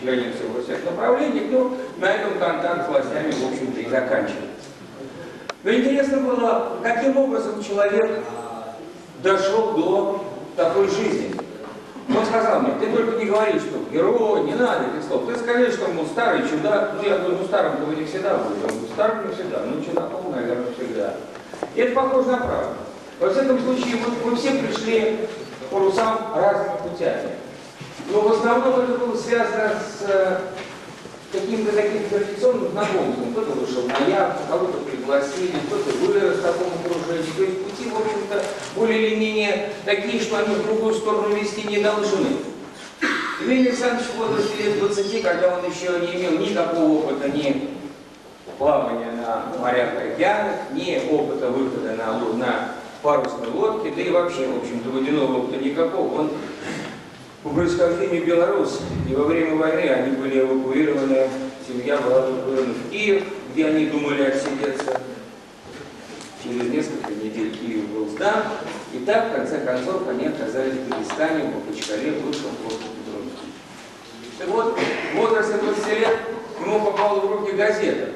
границы во всех направлениях, но на этом контакт с властями, в общем-то, и заканчивается. Но интересно было, каким образом человек дошел до такой жизни. Он сказал мне: ты только не говори, что герой, не надо этих слов. Ты скажи, что ему старый чудак. Ну, я говорю, ну старым-то вы не всегда были. Он говорит, старым не всегда, ну чудаком, наверное, всегда. И это похоже на правду. Во всяком случае, мы все пришли по парусам разными путями. Но в основном это было связано с каким-то таким традиционным знакомством. Кто-то вышел на яхту, кого-то пригласили, кто-то вырос в таком окружении. То есть пути, в общем-то, более или менее такие, что они в другую сторону вести не должны. Илья Александрович в возрасте лет 20, когда он еще не имел никакого опыта ни плавания на морях и океанах, ни опыта выхода на парусной лодке, да и вообще, в общем-то, водяного опыта никакого, он по происхождению белорус, и во время войны они были эвакуированы, семья была эвакуирована в Киев, где они думали отсидеться. Через несколько недель Киев был сдан, и так, в конце концов, они оказались в Дагестане, в Махачкале, бывшем форте Петровске. Так вот, в возрасте 20 лет ему попала в руки газета,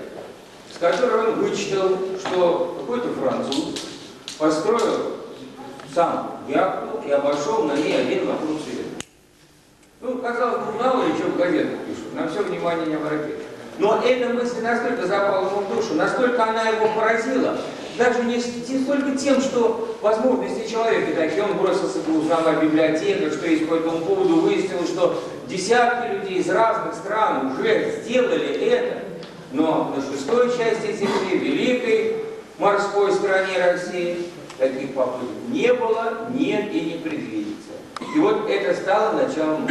с которой он вычитал, что какой-то француз построил сам яхту и обошел на ней один вокруг света. Ну, казалось бы, мало ли что в газетах пишут, на все внимание не обратили. Но эта мысль настолько запала ему в душу, настолько она его поразила, даже не столько тем, что возможности человека такие, он бросился узнавать библиотеку, что есть по этому поводу, выяснил, что десятки людей из разных стран уже сделали это, но на шестой части Земли, великой морской стране России, таких попыток не было, нет и не предвидится. И вот это стало началом.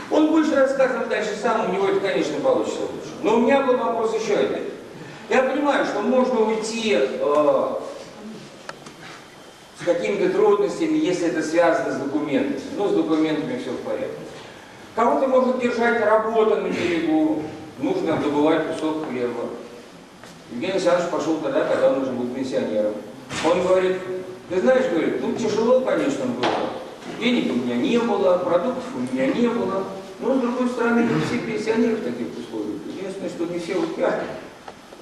Он больше рассказывает дальше сам, у него это, конечно, получится лучше. Но у меня был вопрос еще один. Я понимаю, что можно уйти с какими-то трудностями, если это связано с документами. Ну, с документами все в порядке. Кого-то может держать работа на берегу, нужно добывать кусок хлеба. Евгений Александрович пошел тогда, когда он уже был пенсионером. Он говорит, ты знаешь, говорит, ну тяжело, конечно, было. Денег у меня не было, продуктов у меня не было. Но, с другой стороны, не все пенсионеры в таких условиях. Единственное, что не все утят.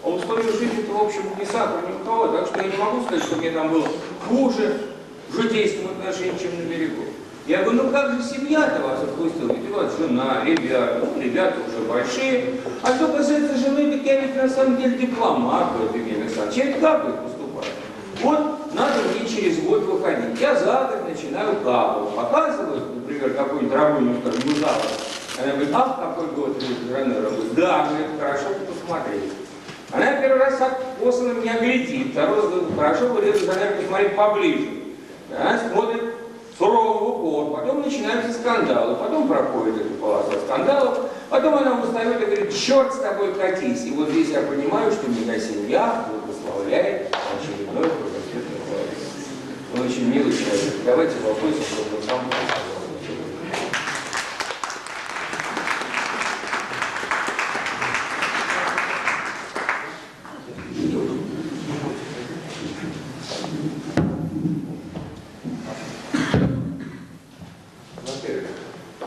А условия жизни, в общем, не сахар, ни у кого. Так что я не могу сказать, что мне там было хуже в житейском отношении, чем на берегу. Я говорю, ну как же семья-то вас отпустила? Ведь у вас жена, ребята, ну, ребята уже большие. А что касается жены, так я ведь на самом деле дипломат, Евгений Александрович. Я как вы поступаю? Вот надо мне через год выходить. Я за год начинаю капу. Показывают, например, какую-нибудь рабыню, скажем, ну за год. Она говорит, ах, какой год жены работает. Да, говорит, хорошо посмотреть. Она первый раз так косо на меня глядит. Второй раз говорит, хорошо, говорит, наверное, посмотреть поближе. Она смотрит сурово в упор. Потом начинаются скандалы. Потом проходит эта полоса скандалов. Потом она устает и говорит, черт с тобой катись. И вот здесь я понимаю, что меня семья благословляет очередной кругосветный человек. Он очень милый человек. Давайте вопросим, чтобы он сам рассказал.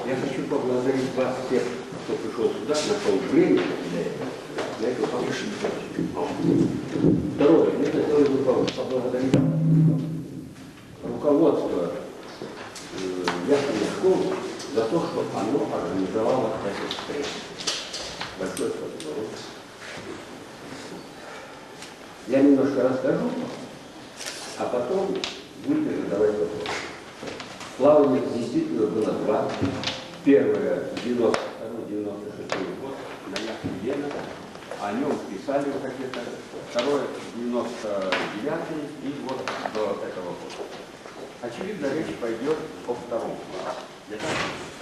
Я хочу поблагодарить вас всех, кто пришел сюда, нашел время для этого повышения. Второе, я хотел бы поблагодарить руководство яхтенной школы за то, что оно организовало эту встречу. Большое спасибо. Я немножко расскажу, а потом будете задавать вопросы. Плавание действительно было два. Первое, 92-96 год, на яхте Вена, о нем писали где-то. Второе, 99-й и вот до этого года. Очевидно, речь пойдет о втором плавании.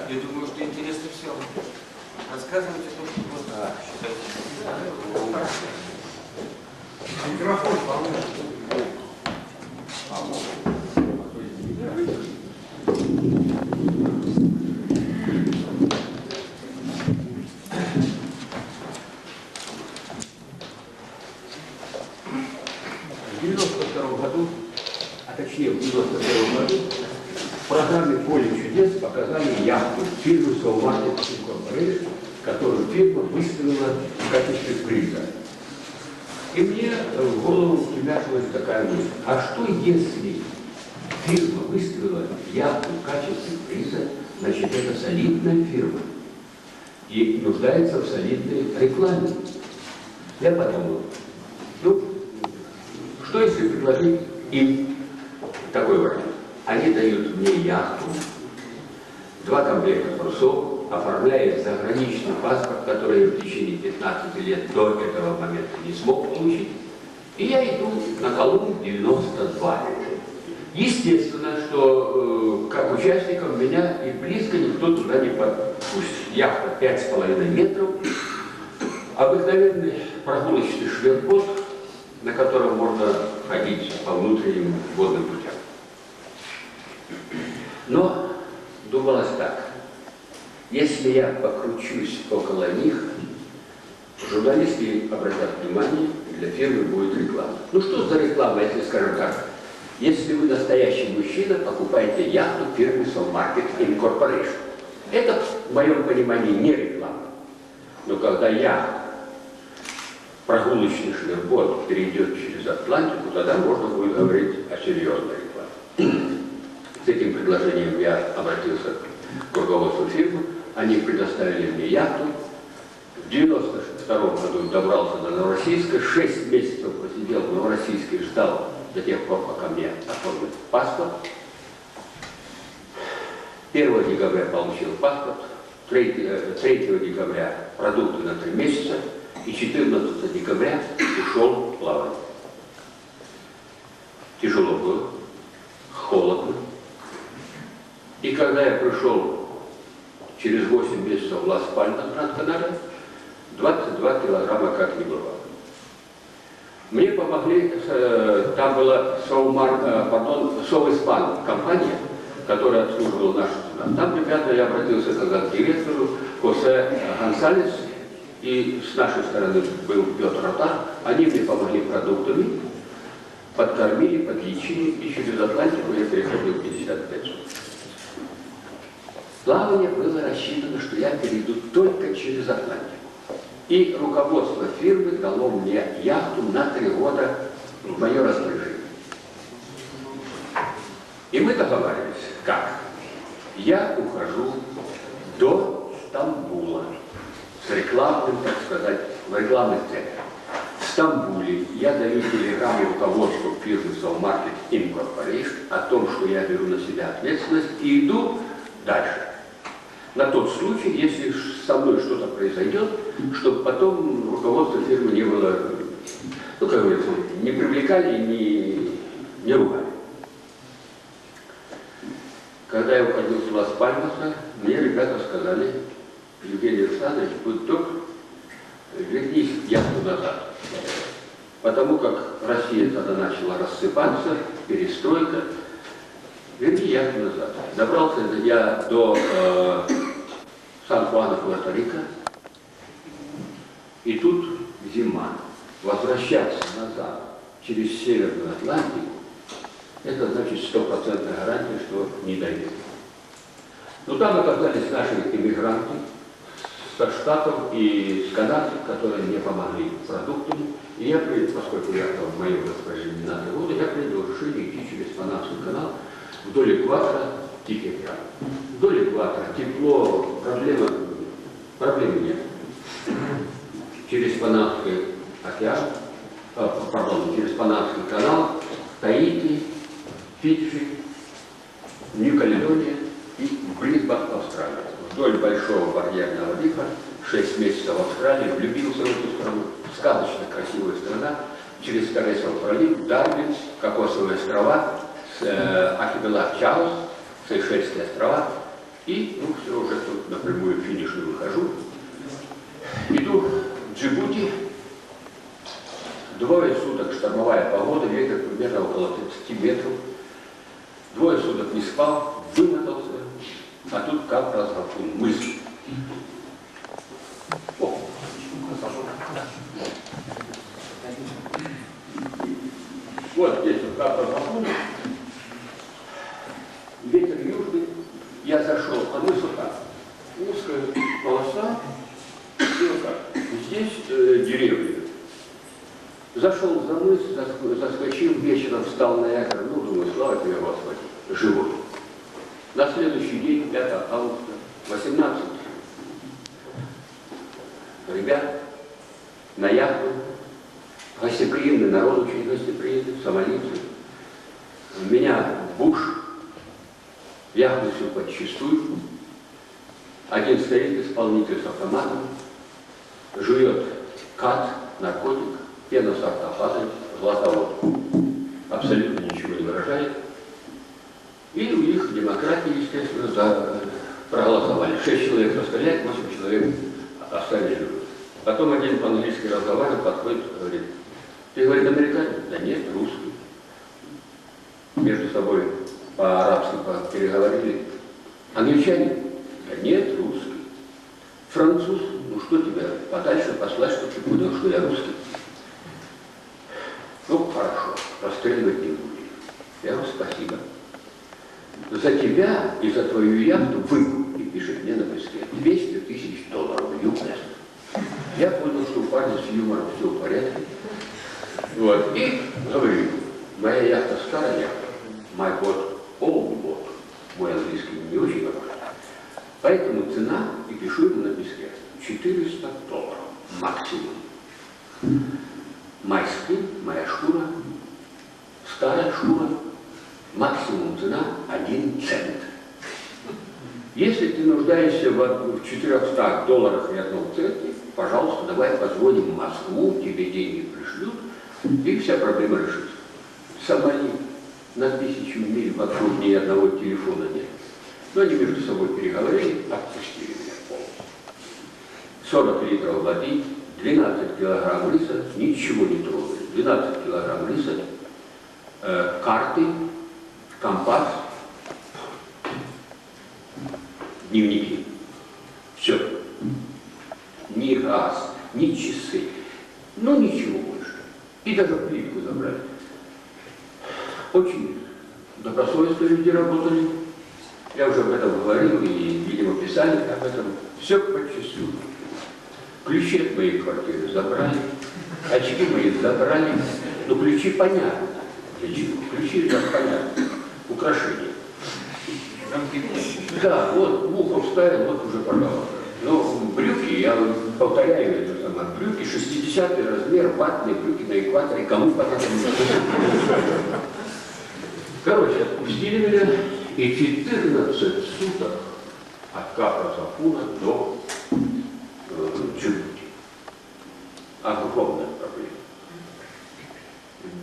Я думаю, что интересно все. Рассказывайте то, что вы считаете. Хорошо. Микрофон поможет. В 92 году, а точнее в 91 году, в программе «Поле чудес» показали яхту фирмы Soul Market Incorporated, которую фирма выставила в качестве приза. И мне в голову вмешивалась такая мысль: а что если фирма выставила яхту в качестве приза, значит, это солидная фирма и нуждается в солидной рекламе. Я подумал, ну, что если предложить им такой вариант? Они дают мне яхту, 2 комплекта парусов, оформляет заграничный паспорт, который я в течение 15 лет до этого момента не смог получить, и я иду на Колумб 92. Естественно, что как участником меня и близко никто туда не подпустит. Яхта 5,5 метров, обыкновенный прогулочный швербот, на котором можно ходить по внутренним водным путям. Но думалось так: если я покручусь около них, журналисты обратят внимание, и для фирмы будет реклама. Ну что за реклама, если скажем так? Если вы настоящий мужчина, покупаете яхту фирмы Soul Market Incorporated. Это, в моем понимании, не реклама. Но когда прогулочный швербот перейдет через Атлантику, тогда можно будет говорить о серьезной рекламе. С этим предложением я обратился к руководству фирмы. Они предоставили мне яхту. В 1992 году добрался до Новороссийска, 6 месяцев просидел в Новороссийске и ждал до тех пор, пока мне оформят паспорт. 1 декабря получил паспорт, 3 декабря продукты на 3 месяца, и 14 декабря ушел в плавание. Тяжело было, холодно. И когда я пришел через 8 месяцев в Лас-Пальмас на Гранд-Канаре, 22 килограмма как не бывало. Мне помогли, там была Совиспан компания, которая обслуживала нашу страну. Там, ребята, я обратился к директору Хосе Гонсалес, и с нашей стороны был Петр Ротар. Они мне помогли продуктами, подкормили, подлечили, и через Атлантику я переходил 55 суток. Плавание было рассчитано, что я перейду только через Атлантику. И руководство фирмы дало мне яхту на 3 года в мое распоряжение. И мы договаривались, как? Я ухожу до Стамбула с рекламным, так сказать, в рекламных целях. В Стамбуле я даю телеграмму руководству фирмы Soul Market Incorporated о том, что я беру на себя ответственность и иду дальше. На тот случай, если со мной что-то произойдет, чтобы потом руководство фирмы не было, ну, как говорится, не привлекали, не ругали. Когда я уходил с Лас-Пальмаса, мне ребята сказали: Евгений Александрович, будь добр, вернись яхту назад. Потому как Россия тогда начала рассыпаться, перестройка, верни яхту назад. Добрался я до Сан-Хуана, Пуэрто-Рико, и тут зима. Возвращаться назад через Северную Атлантику, это значит 100% гарантия, что не дойдет. Но там оказались наши иммигранты со Штатов и с канадцев, которые мне помогли продуктами. И я, поскольку я там в моем распоряжении на 3 года, я принял решение идти через Панамский канал вдоль экватора, Тихий океан. Вдоль экватора тепло, проблемы нет. Через Панамский океан, через Панамский канал, Таити, Фиджи, Нью-Каледония и в Брисбен, Австралия. Вдоль большого барьерного рифа, 6 месяцев в Австралии, влюбился в эту страну. Сказочно красивая страна. Через Торресов пролив, Дарвин, Кокосовые острова, архипелаг Чаус, Сейшельские острова. И, ну, все, уже тут напрямую финишную выхожу. Иду в Джибути. 2 суток штормовая погода, ветер примерно около 30 метров. 2 суток не спал, вымотался, а тут как раз гарпун, мысль. Вот здесь вот как раз гарпун. Ветер южный. Зашел за мыс, заскочил, вечером встал на якорь, ну, думаю, слава тебе, Господи, живой. На следующий день, 5 августа, 18 ребят на яхту, гостеприимный народ, очень гостеприимный, сомалийцы. Меня буш, яхту все подчистую. Один стоит, исполнитель с автоматом, жует кат, наркотик, пена с рта падает, златоводку. Абсолютно ничего не выражает. И у них демократии, естественно, проголосовали. 6 человек расстрелять, 8 человек оставили живых. Потом один по-английски разговаривает, подходит, говорит: ты, говорит, американец? Да нет, русский. Между собой по-арабски переговорили. Англичане? Да нет, русский. Француз? Ну что тебя подальше послать, чтобы ты понял, что я русский? Ну, хорошо, расстреливать не будем. Я говорю, спасибо. За тебя и за твою яхту выкуп, и пишет мне на песке, $200 000 юкнес. Я понял, что у парня с юмором все в порядке. Вот. И говорю, моя яхта старая яхта, my boat, old boat. Мой английский не очень хороший. Поэтому цена, и пишу ему на песке, $400 максимум. Майский, моя шкура, старая шкура, максимум цена 1 цент. Если ты нуждаешься в $400 и 1 центе, пожалуйста, давай позвоним в Москву, тебе деньги пришлют, и вся проблема решится. Сомали на 1000 миль вокруг ни одного телефона нет. Но они между собой переговорили, отпустили меня полностью. 40 литров воды, 12 килограмм риса, ничего не трогали. 12 килограмм риса, карты, компас, дневники. Все. Ни газ, ни часы, ну ничего больше. И даже плитку забрали. Очень добросовестно люди работали. Я уже об этом говорил, и, видимо, писали об этом. Все подчистую. Ключи от моей квартиры забрали, очки мои забрали. Но ключи понятно. Для чего? Ключи это понятно. Украшения. Да, вот в ухо вставил, вот уже пожалуйста. Но брюки, я повторяю это самое, брюки 60-й размер, ватные брюки на экваторе, кому понятно? Короче, отпустили меня, и 14 суток от Кафра-Сафуна до Джибути. Огромная проблема.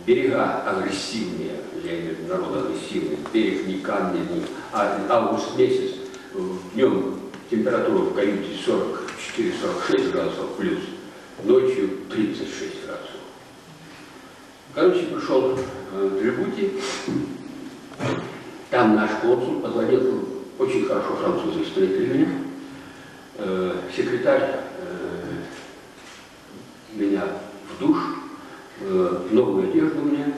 Берега агрессивнее, я имею в виду народ агрессивный, берег не каменный, август месяц, днем температура в каюте 44-46 градусов плюс, ночью 36 градусов. Короче, пришел в Джибути, там наш консул позвонил, очень хорошо французы встретили меня, секретарь меня в душ, новую одежду мне,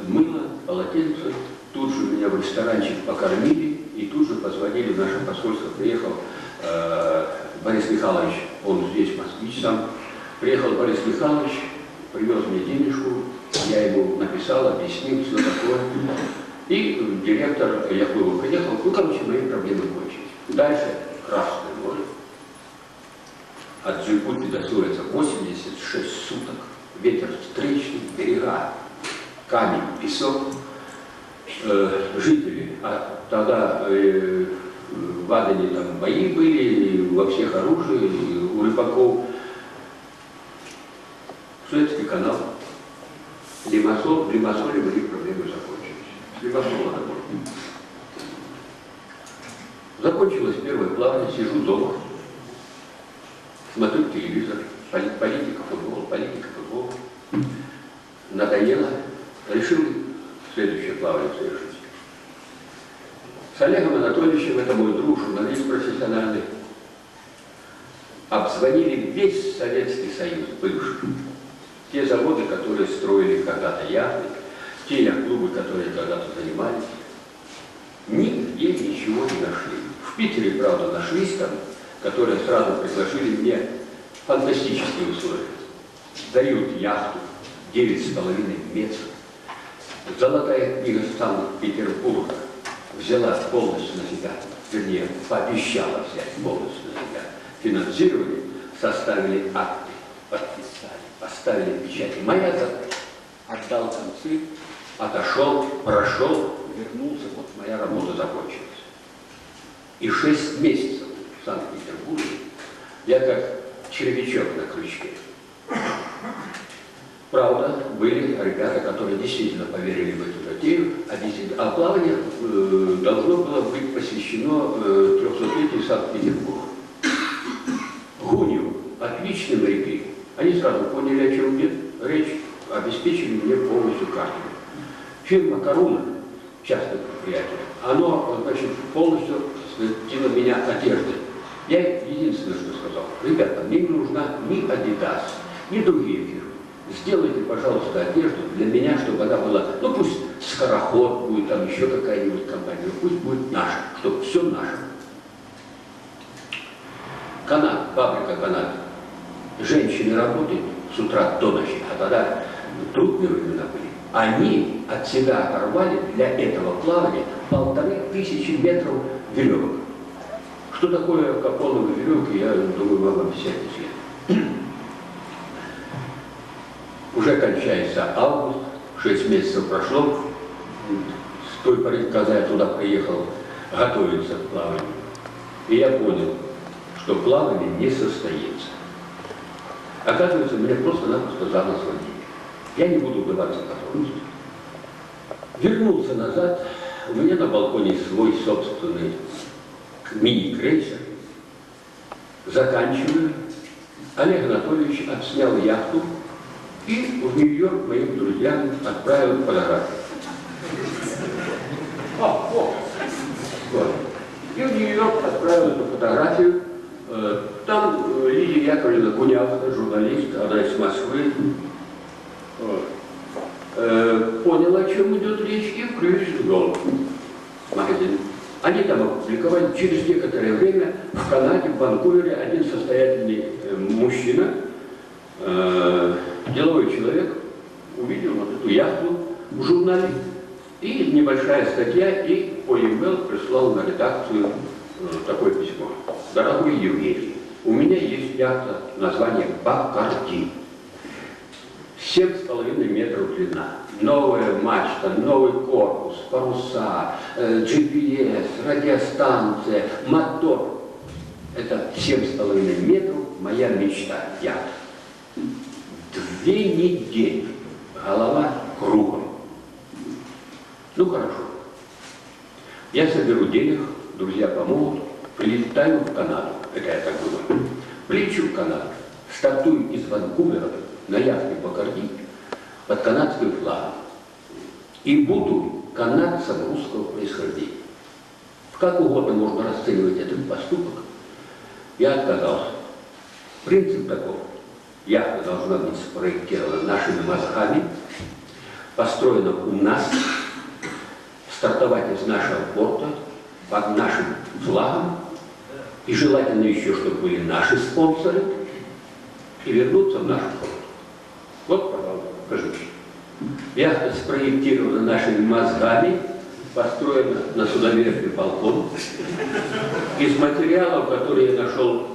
мыло, полотенце, тут же меня в ресторанчик покормили, и тут же позвонили в наше посольство, приехал Борис Михайлович, он здесь москвич сам, приехал Борис Михайлович, привез мне денежку, я ему написал, объяснил, все такое. И директор Яхуева приехал, ну, короче, мои проблемы кончились. Дальше Красное море. От Джибути до Суэца 86 суток. Ветер встречный, берега, камень, песок. Жители, а тогда в Адане там бои были, и во всех оружие, и у рыбаков. Суэцкий канал. В Лимассоле мои проблемы закончились. С Лимассола домой. Закончилось первое плавание, сижу дома, смотрю телевизор, политика, футбол. Надоело, решил следующее плавание совершить. С Олегом Анатольевичем, это мой друг, журналист профессиональный, обзвонили весь Советский Союз бывший. Те заводы, которые строили когда-то яхты, те яхт-клубы, которые когда-то занимались, нигде ничего не нашли. В Питере, правда, нашлись там, которые сразу предложили мне фантастические условия. Дают яхту, 9,5 метров. Золотая книга Санкт-Петербурга взяла полностью на себя, вернее, пообещала взять полностью на себя финансирование, составили акты, подписали, поставили печати. Моя задача. Отдал концы, отошел, прошел, вернулся, вот моя работа закончилась. И 6 месяцев в Санкт-Петербурге я как червячок на крючке. Правда, были ребята, которые действительно поверили в эту затею, а плавание должно было быть посвящено 300-летию Санкт-Петербурга. Гунев, отличные моряки, они сразу поняли, о чем идет речь, обеспечили мне полностью карту. Фирма «Коруна», частное предприятие, оно, значит, полностью снабдило меня одеждой. Я единственное, что сказал: ребята, мне не нужна ни Adidas, ни другие фирмы. Сделайте, пожалуйста, одежду для меня, чтобы она была, ну пусть Скороход будет, там еще какая-нибудь компания, пусть будет наша, чтобы все наше. Канат, фабрика каната. Женщины работают с утра до ночи, а тогда трудные времена были. Они от себя оторвали для этого плавания 1500 метров веревок. Что такое капроновые веревки, я думаю, вам объяснять не следует. Уже кончается август, 6 месяцев прошло, с той поры, когда я туда приехал готовиться к плаванию. И я понял, что плавание не состоится. Оказывается, мне просто-напросто заново звонили. Я не буду вдаваться в подробности. Вернулся назад, у меня на балконе свой собственный мини-крейсер. Заканчиваю. Олег Анатольевич отснял яхту и в Нью-Йорк моим друзьям отправил фотографию. Вот. И в Нью-Йорк отправил эту фотографию. Там Лидия Яковлевна Гунявская, журналист, она из Москвы. Поняла, о чем идет речь, и в Крюс магазин. Они там опубликовали. Через некоторое время в Канаде, в Ванкувере, один состоятельный мужчина, деловой человек, увидел вот эту яхту в журнале, и небольшая статья, и по e-mail прислал на редакцию такое письмо. Дорогой Евгений, у меня есть яхта, название «Бакарди». 7,5 метров длина, новая мачта, новый корпус, паруса, GPS, радиостанция, мотор. Это 7,5 метров, моя мечта, яхта. 2 недели, голова кругом. Ну хорошо, я соберу денег, друзья помогут, прилетаю в Канаду, это я так думаю, прилечу в Канаду, стартую из Ванкувера на яхте Бакарди под канадским флагом и буду канадцем русского происхождения. Как угодно можно расценивать этот поступок, я отказался. Принцип такой: яхта должна быть спроектирована нашими мозгами, построена у нас, стартовать из нашего порта под нашим флагом, и желательно еще, чтобы были наши спонсоры, и вернуться в наш порт. Вот, пожалуйста, покажите. Яхта спроектирована нашими мозгами, построена на судоверфи «Балкон». Из материалов, которые я нашел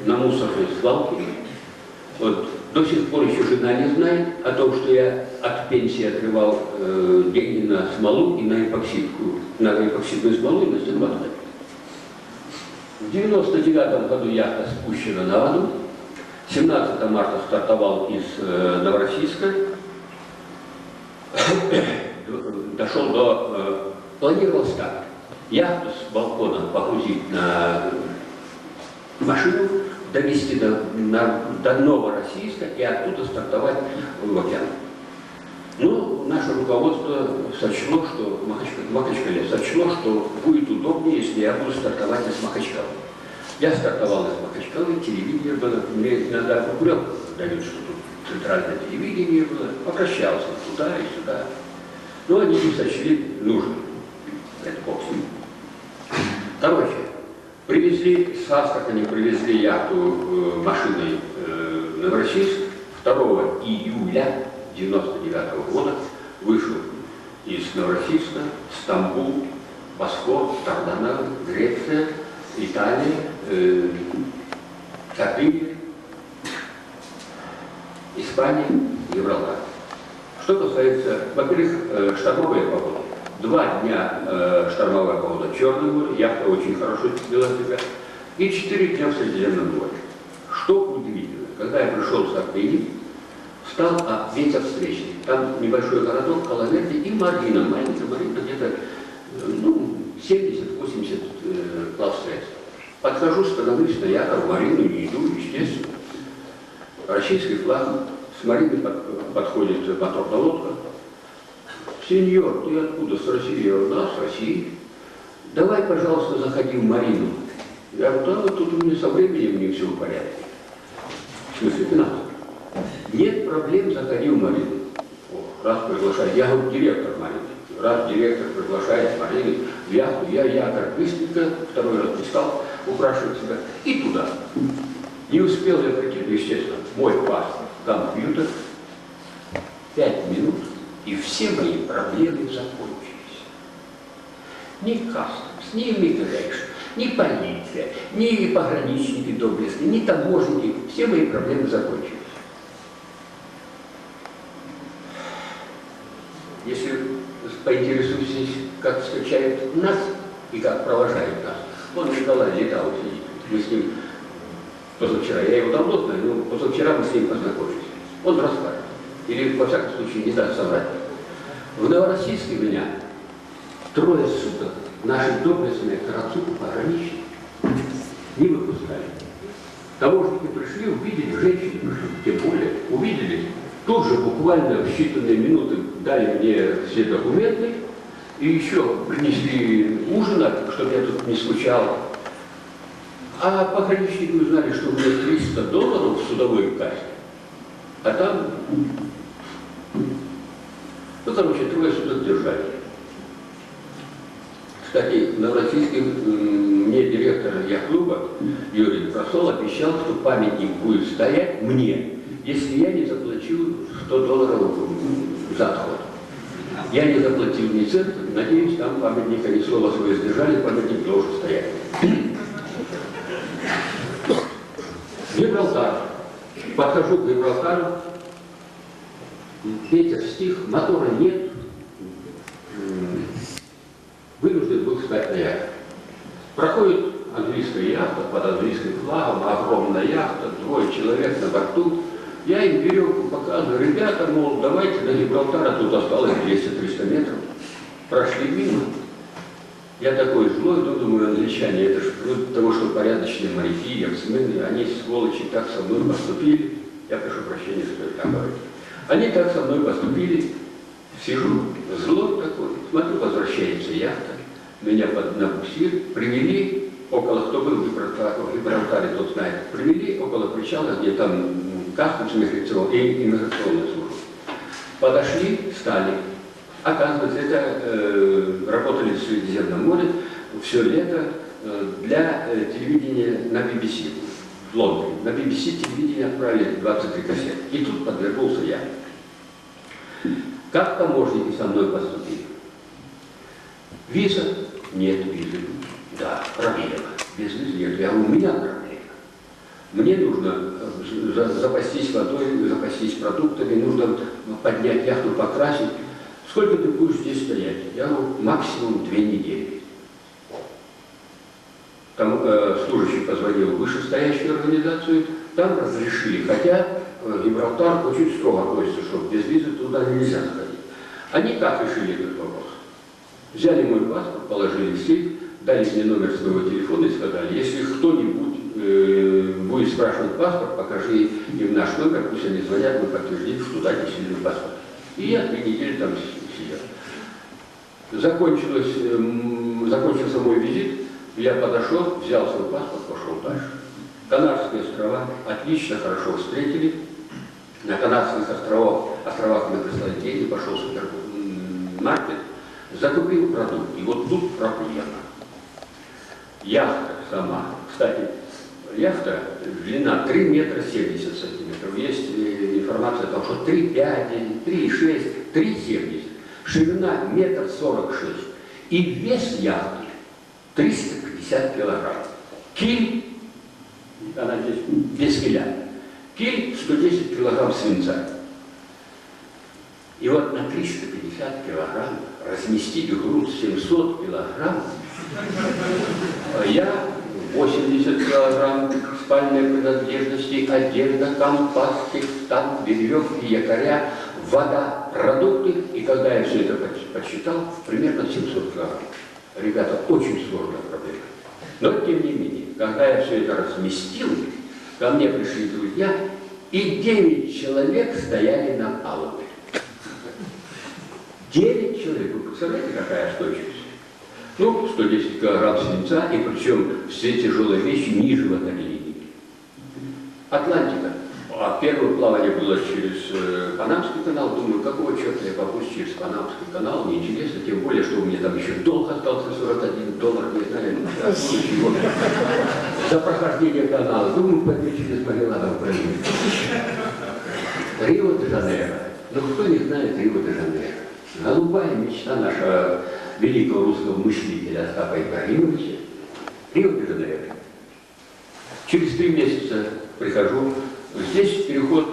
на мусорной свалке, вот, до сих пор еще жена не знает о том, что я от пенсии отрывал деньги на смолу и на эпоксидную смолу и на стеклоткань. В 1999 году яхта спущена на воду. 17 марта стартовал из Новороссийска. Дошел до... планировалось так: яхту с балкона погрузить на машину, довести до Новороссийска и оттуда стартовать в океан. Но наше руководство сочло, что Махачкале сочло, что будет удобнее, если я буду стартовать из Махачкалы. Я стартовал из Махачкалы, телевидение было, мне иногда упрек дают, что тут центральное телевидение было, обращался туда и сюда. Но они не сочли нужным. Это бог с ним. Короче, привезли с Астрахани, привезли яхту машиной в Новороссийск 2 июля 1999 года вышел из Новороссийска, Стамбул, Босфор, Дарданеллы, Греция, Италия, Сардиния, Испания, Гибралтар. Что касается, во-первых, штормовая погода. 2 дня штормовая погода в Черном море, яхта очень хорошо вела себя, и 4 дня в Средиземном море. Что удивительно, когда я пришел в Сардинию, стал ветер встречный. Там небольшой городок, Калаверди и Марина, маленькая Марина, где-то 70-80 плавсредств. Подхожу, становлюсь на якорь, в Марину не иду, естественно. Российский флаг, с Марины подходит моторная лодка. Сеньор, ты откуда, с России? Я говорю, да, с России. Давай, пожалуйста, заходи в Марину. Я говорю, да, тут у меня со временем не все в порядке. В смысле, финансово. Нет проблем, заходи в Марину. Раз приглашает, я говорю, директор Марины. Раз директор приглашает Марину в яхту, я якорь быстренько, второй раз пристал, упрашивать себя, и туда. Не успел я прийти, естественно, мой паспорт, компьютер, 5 минут, и все мои проблемы закончились. Ни кастомс, ни иммигрейшн, ни полиция, ни пограничники доблестные, ни таможенники, все мои проблемы закончились. Если поинтересуетесь, как встречают нас и как провожают нас, вот Николай летал сидит, мы с ним позавчера, я его давно знаю, но позавчера мы с ним познакомились. Он расскажет, или во всяком случае не даст соврать. В Новороссийске меня 3 суток наши доблестные карацупы пограничники не выпускали. Таможенники пришли, увидели, женщины пришли, тем более, увидели, тут же буквально в считанные минуты дали мне все документы и еще принесли ужинать, чтобы я тут не скучал. А пограничники узнали, что у меня $300 в судовой кассе, а там, короче, 3 суток держали. Кстати, на российском мне директор яхт-клуба Юрий Просол обещал, что памятник будет стоять мне, если я не заплачу $100 за отход. Я не заплатил ни цента, надеюсь, там памятник, они слово свое сдержали, памятник должен стоять. Гибралтар. Подхожу к Гибралтару, ветер стих, мотора нет, вынужден был встать на яхту. Проходит английская яхта под английским флагом, огромная яхта, 2 человек на борту. Я им веревку показываю, ребята, мол, давайте до Гибралтара, тут осталось 200-300 метров. Прошли мимо. Я такой злой, но думаю, англичане, это же вроде того, что порядочные моряки, яхтсмены, они, сволочи, так со мной поступили. Я прошу прощения, что я так говорю. Они так со мной поступили. Сижу, злой такой, смотрю, возвращается яхта, меня на буксир привели около, кто был в Гибралтаре, тот знает, привели около причала, где там кастомс и иммиграционная служба. Подошли, стали. Оказывается, это работали в Средиземном море все лето для телевидения на BBC в Лондоне. На BBC телевидение отправили 23 кассеты. И тут подвернулся я. Как таможенники со мной поступили? Виза? Нет визы. Да, проблема. Без визы нет. Я говорю, у меня проблема. Мне нужно запастись водой, запастись продуктами, нужно поднять яхту, покрасить. Сколько ты будешь здесь стоять? Я говорю, максимум 2 недели. Там служащий позвонил в вышестоящую организацию, там разрешили, хотя Гибралтар очень строго относится, что без визы туда нельзя заходить. Они как решили этот вопрос? Взяли мой паспорт, положили в сейф, дали мне номер своего телефона и сказали, если кто-нибудь будет спрашивать паспорт, покажи им наш номер, пусть они звонят, мы подтвердим, что да, действительно паспорт. И я 3 недели там сидел. Закончился мой визит, я подошел, взял свой паспорт, пошел дальше. Канарские острова отлично, хорошо встретили. На Канарских островах мы прислали деньги, пошел в супермаркет, закупил продукты. И вот тут проблема. Яхта сама. Кстати, яхта длина 3 метра 70 сантиметров. метров. Есть информация о том, что 3,5, 3,6, 3,70. Ширина 1,46 м. И вес яхты 350 килограмм. Киль, она здесь без киля. Киль 110 килограмм свинца. И вот на 350 килограмм разместить груз 700 килограмм, я 80 килограмм спальной принадлежности, одежда, компас, текстан, веревки, якоря, вода, продукты. И когда я все это подсчитал, примерно 700 килограмм. Ребята, очень сложная проблема. Но тем не менее, когда я все это разместил, ко мне пришли друзья, и 9 человек стояли на палубе. 9 человек. Вы представляете, какая устойчивость? Ну, 110 килограмм свинца, и причем все тяжелые вещи ниже ватерлинии. Атлантика. А первое плавание было через Панамский канал. Думаю, какого черта я попусть через Панамский канал, мне интересно, тем более, что у меня там еще долг остался $41, не знаю, чего. За прохождение канала. Думаю, пойду через Магелланов пройду. Рио-де-Жанейро. Ну, кто не знает Рио-де-Жанейро? Голубая мечта нашего великого русского мыслителя Остапа Ибрагимовича. Рио-де-Жанейро. Через 3 месяца прихожу. Здесь переход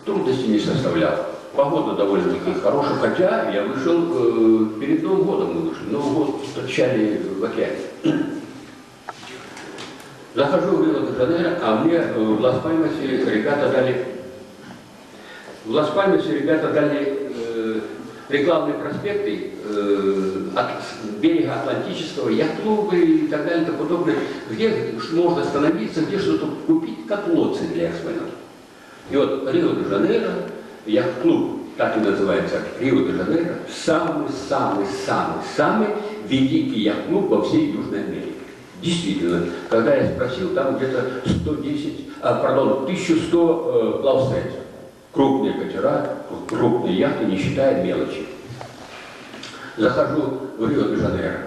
трудностей не составлял. Погода довольно-таки хорошая, хотя я вышел перед Новым годом, мы вышли. Новый год встречали в океане. Захожу в Рио-де-Жанейро, а мне в Лас-Пальмасе ребята дали рекламные проспекты от берега Атлантического, яхт-клубы и так далее, и тому подобное, где можно остановиться, где что-то купить, как лодцы для яхтсменов. И вот Рио-де-Жанейро, яхт-клуб, так и называется, Рио-де-Жанейро, самый великий яхт-клуб во всей Южной Америке. Действительно, когда я спросил, там где-то 1100 плавсредств. Крупные катера, крупные яхты, не считая мелочи. Захожу в Рио-де-Жанейро,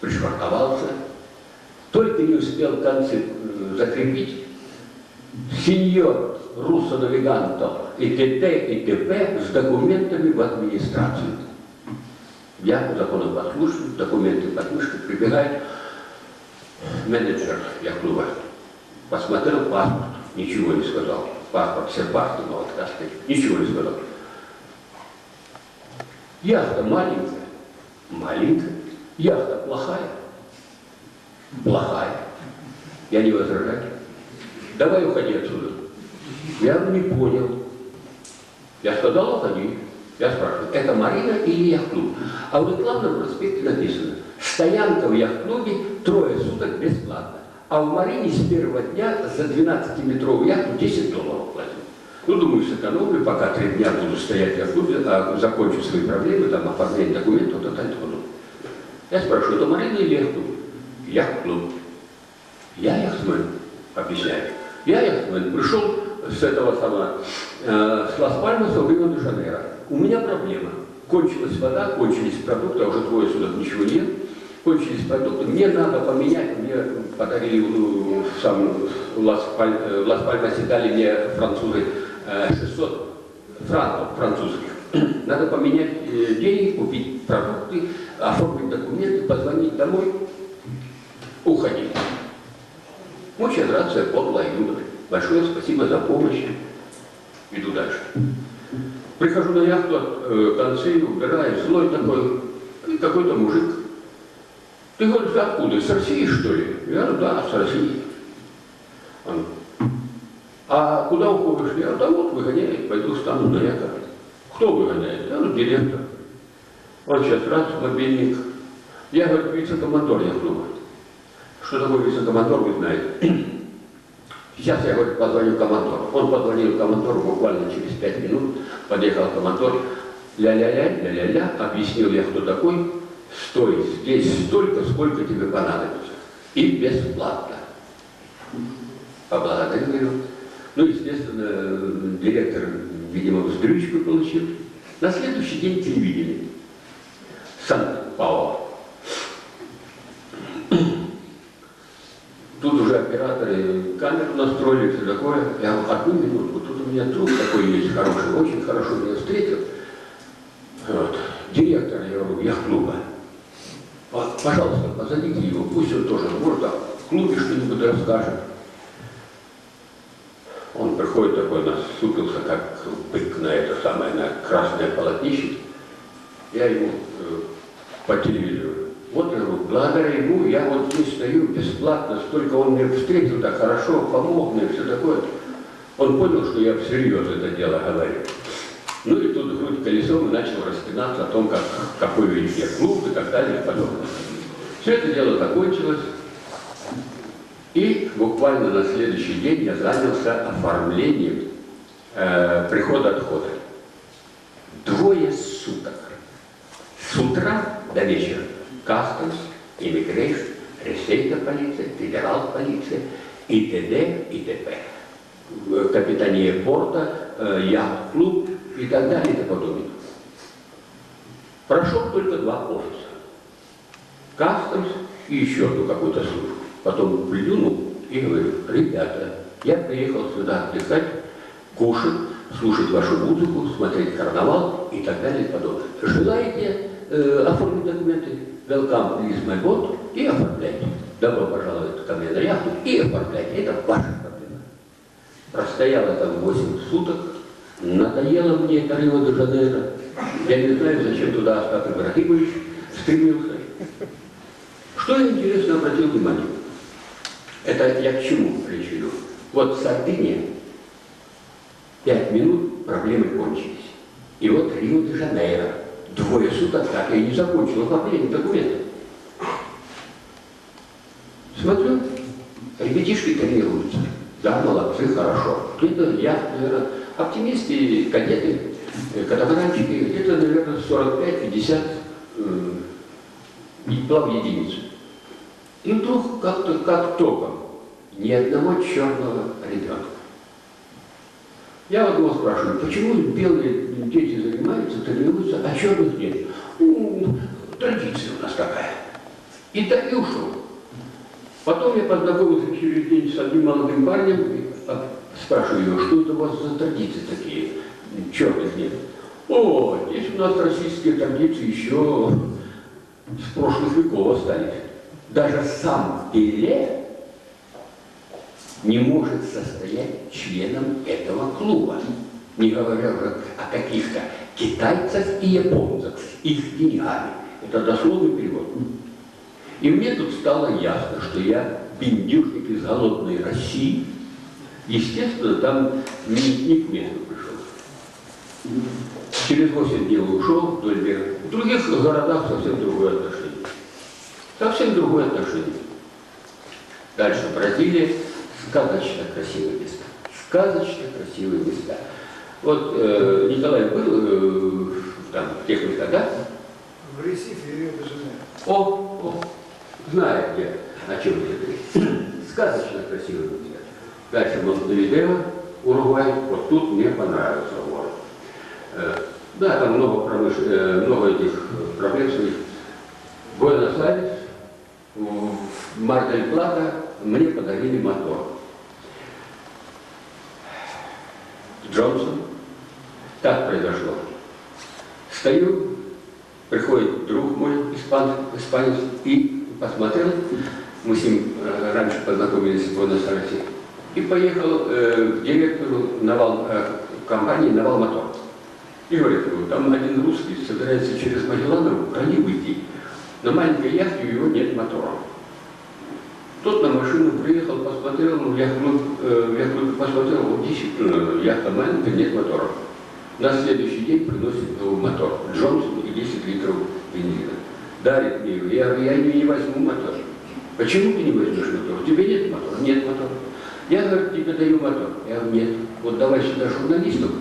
пришвартовался, только не успел концы закрепить. Сеньор руссо-навиганто и т.т. и т.п. с документами в администрацию. Я законопослушный, документы под мышкой, прибегает менеджер яхт-клуба. Посмотрел паспорт, ничего не сказал. Паспорт, серпахту, но вот стоит. Ничего не сказал. Яхта маленькая. Яхта плохая. Я не возражаю. Давай уходи отсюда. Я не понял. Я сказал, уходи. Я спрашиваю, это марина или яхт-клуб? А в рекламном проспекте написано, стоянка в яхт-клубе 3 суток бесплатно. А в марине с первого дня за 12-метровую яхту $10 платим. Ну, думаю, сэкономлю, пока 3 дня буду стоять в яхт-клубе, а закончу свои проблемы, там, оформление документов, то. Я спрашиваю, это марина или яхт-клуб? Яхт-клуб. Я яхтсмен, объясняю. Я яхтсмен, пришел с этого самого, с Лас-Пальмаса в Рио-де-Жанейро. У меня проблема. Кончилась вода, кончились продукты, а уже 2 суток ничего нет. Кончились продукты, мне надо поменять, мне подарили в Лас-Пальмасе, дали мне французы 600 франков французских. Надо поменять деньги, купить продукты, оформить документы, позвонить домой, уходить. Очень рация подлая Юна. Большое спасибо за помощь. Иду дальше. Прихожу на яхту, концы убираю, злой такой, какой-то мужик. Ты говоришь, откуда? С России, что ли? Я говорю, да, с России. Он, а куда уходишь? Я говорю, да вот выгоняет, пойду стану на якорь. Кто выгоняет? Я говорю, директор. Он сейчас раз, мобильник. Я говорю, вице-командор яхт-клуба. Что такое вице-командор, вы знаете? Сейчас я, говорю, позвоню командору. Он позвонил командору буквально через 5 минут. Подъехал командор. Ля-ля-ля, объяснил я, кто такой. Стой здесь столько, сколько тебе понадобится. И бесплатно. Поблагодарил его. Ну, естественно, директор, видимо, вздрючку получил. На следующий день телевидение. Сан-Паулу. Тут уже операторы камеру настроили, все такое. Я говорю, одну минутку, тут у меня друг такой есть хороший, очень хорошо меня встретил. Вот. Директор, я говорю, яхт-клуба. Пожалуйста, позовите его, пусть он тоже, может, в клубе что-нибудь расскажет. Он приходит такой, насупился, как бык на это самое, на красное полотнище. Я ему по телевизору. Вот, я говорю, благодаря ему я вот здесь стою бесплатно, столько он мне встретил так хорошо, помог мне, все такое. Он понял, что я всерьез это дело говорю. Ну и тут грудь колесом и начал распинаться о том, какой везде клуб и так далее и подобное. Все это дело закончилось. И буквально на следующий день я занялся оформлением прихода-отхода. 2 суток. С утра до вечера. Customs, Immigration, Ресейта полиция, Федерал полиция, и т.д. и т.п. Капитания порта, яхт-клуб и так далее и тому подобное. Прошел только 2 офиса. Customs и еще одну какую-то службу. Потом плюнул и говорю, ребята, я приехал сюда отдыхать, кушать, слушать вашу музыку, смотреть карнавал и так далее и подобное. Желаете оформить документы? Welcome, please, my boat, и оформляйте. Добро пожаловать ко мне на яхту и оформляйте. Это ваша проблема. Простояла там 8 суток, надоело мне это Рио-де-Жанейро. Я не знаю, зачем туда Остап Ибрагимович стремился. Что я, интересно, обратил внимание? Это я к чему речь веду? Вот в Сардинии 5 минут проблемы кончились. И вот Рио-де-Жанейро 2 суток так я и не закончил оформление документов. Смотрю, ребятишки тренируются. Да, молодцы, хорошо. Где-то я, наверное, оптимисты, кадеты, катамаранчики, где-то, наверное, 45-50 плав единиц. И вдруг как-то как током ни одного черного ребенка. Я вот его спрашиваю, почему белые дети занимаются, тренируются, а черных нет? Традиция у нас такая. И так и ушел. Потом я познакомился через день с одним молодым парнем, спрашиваю его, что это у вас за традиции такие, черных нет? О, здесь у нас российские традиции еще с прошлых веков остались. Даже сам Пеле не может состоять членом этого клуба, не говоря уже о каких-то китайцах и японцах с их деньгами. Это дословный перевод. И мне тут стало ясно, что я бендюжник из голодной России. Естественно, там не к месту пришел. Через 8 дней ушел вдоль берега. В других городах совсем другое отношение. Совсем другое отношение. Дальше Бразилия. Сказочно красивые места. Сказочно красивые места. Вот Николай был там в тех местах, да? В Ресифе и Рио-де-Жанейро. О, знаю где, о чем я говорю. Сказочно красивые места. Дальше Монтевидео, Уругвай. Вот тут мне понравился город. Да, там много этих проблем своих. Буэнос-Айрес, в Мар-дель-Плата мне подарили мотор. Джонсон. Так произошло. Стою, приходит друг мой, испанец, и посмотрел, мы с ним раньше познакомились в Буэнос-Айресе, и поехал к директору компании «Навал Мотор». И говорит ему, там один русский собирается через Магелланову к Ралли выйти. На маленькой яхте у него нет мотора. Тот на машину приехал, посмотрел, в яхту посмотрел, вот действительно, яхта маленькая, нет мотора. На следующий день приносит новый мотор. Джонсон и 10 литров бензина. Дарит мне его. Я не возьму мотор. Почему ты не возьмешь мотор? У тебя нет мотора? Нет мотора. Я, говорю, тебе даю мотор. Я говорю, нет. Вот давай сюда журналистов,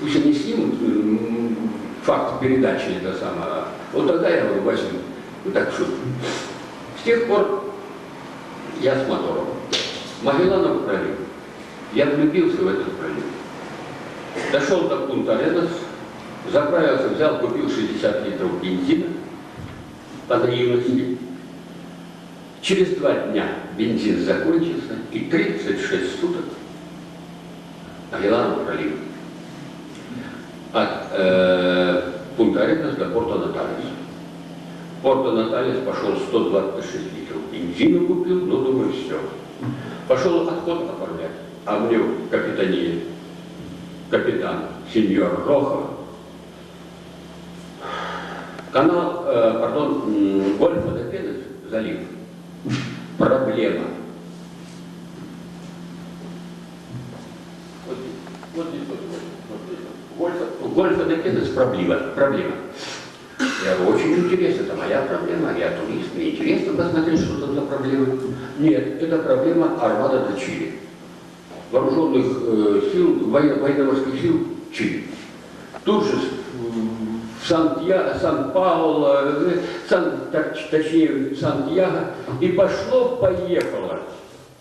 пусть они снимут факт передачи это самое. Вот тогда я его возьму. Ну так, шутку. С тех пор я с мотором. Магелланов пролив. Я влюбился в этот пролив. Дошел до Пунта-Аренас, заправился, взял, купил 60 литров бензина по наивности. Через 2 дня бензин закончился, и 36 суток Магелланов пролив. От пункта Аренас до порта Наталис. Порта Наталис пошел 126 литров бензина купил, ну, думаю, все. Пошел отход оформлять, а мне в капитании капитан сеньор Рохов, канал, Гольф Водопедов, залив, проблема. Вот здесь. Гольф Водопедов, проблема. Я говорю, очень интересно, это моя проблема, я турист, мне интересно посмотреть, что это за проблемы. Нет, это проблема армада до Чили. Вооруженных сил, военно-морских сил Чили. Тут же Сан-Пауло, точнее Сантьяго, и пошло-поехало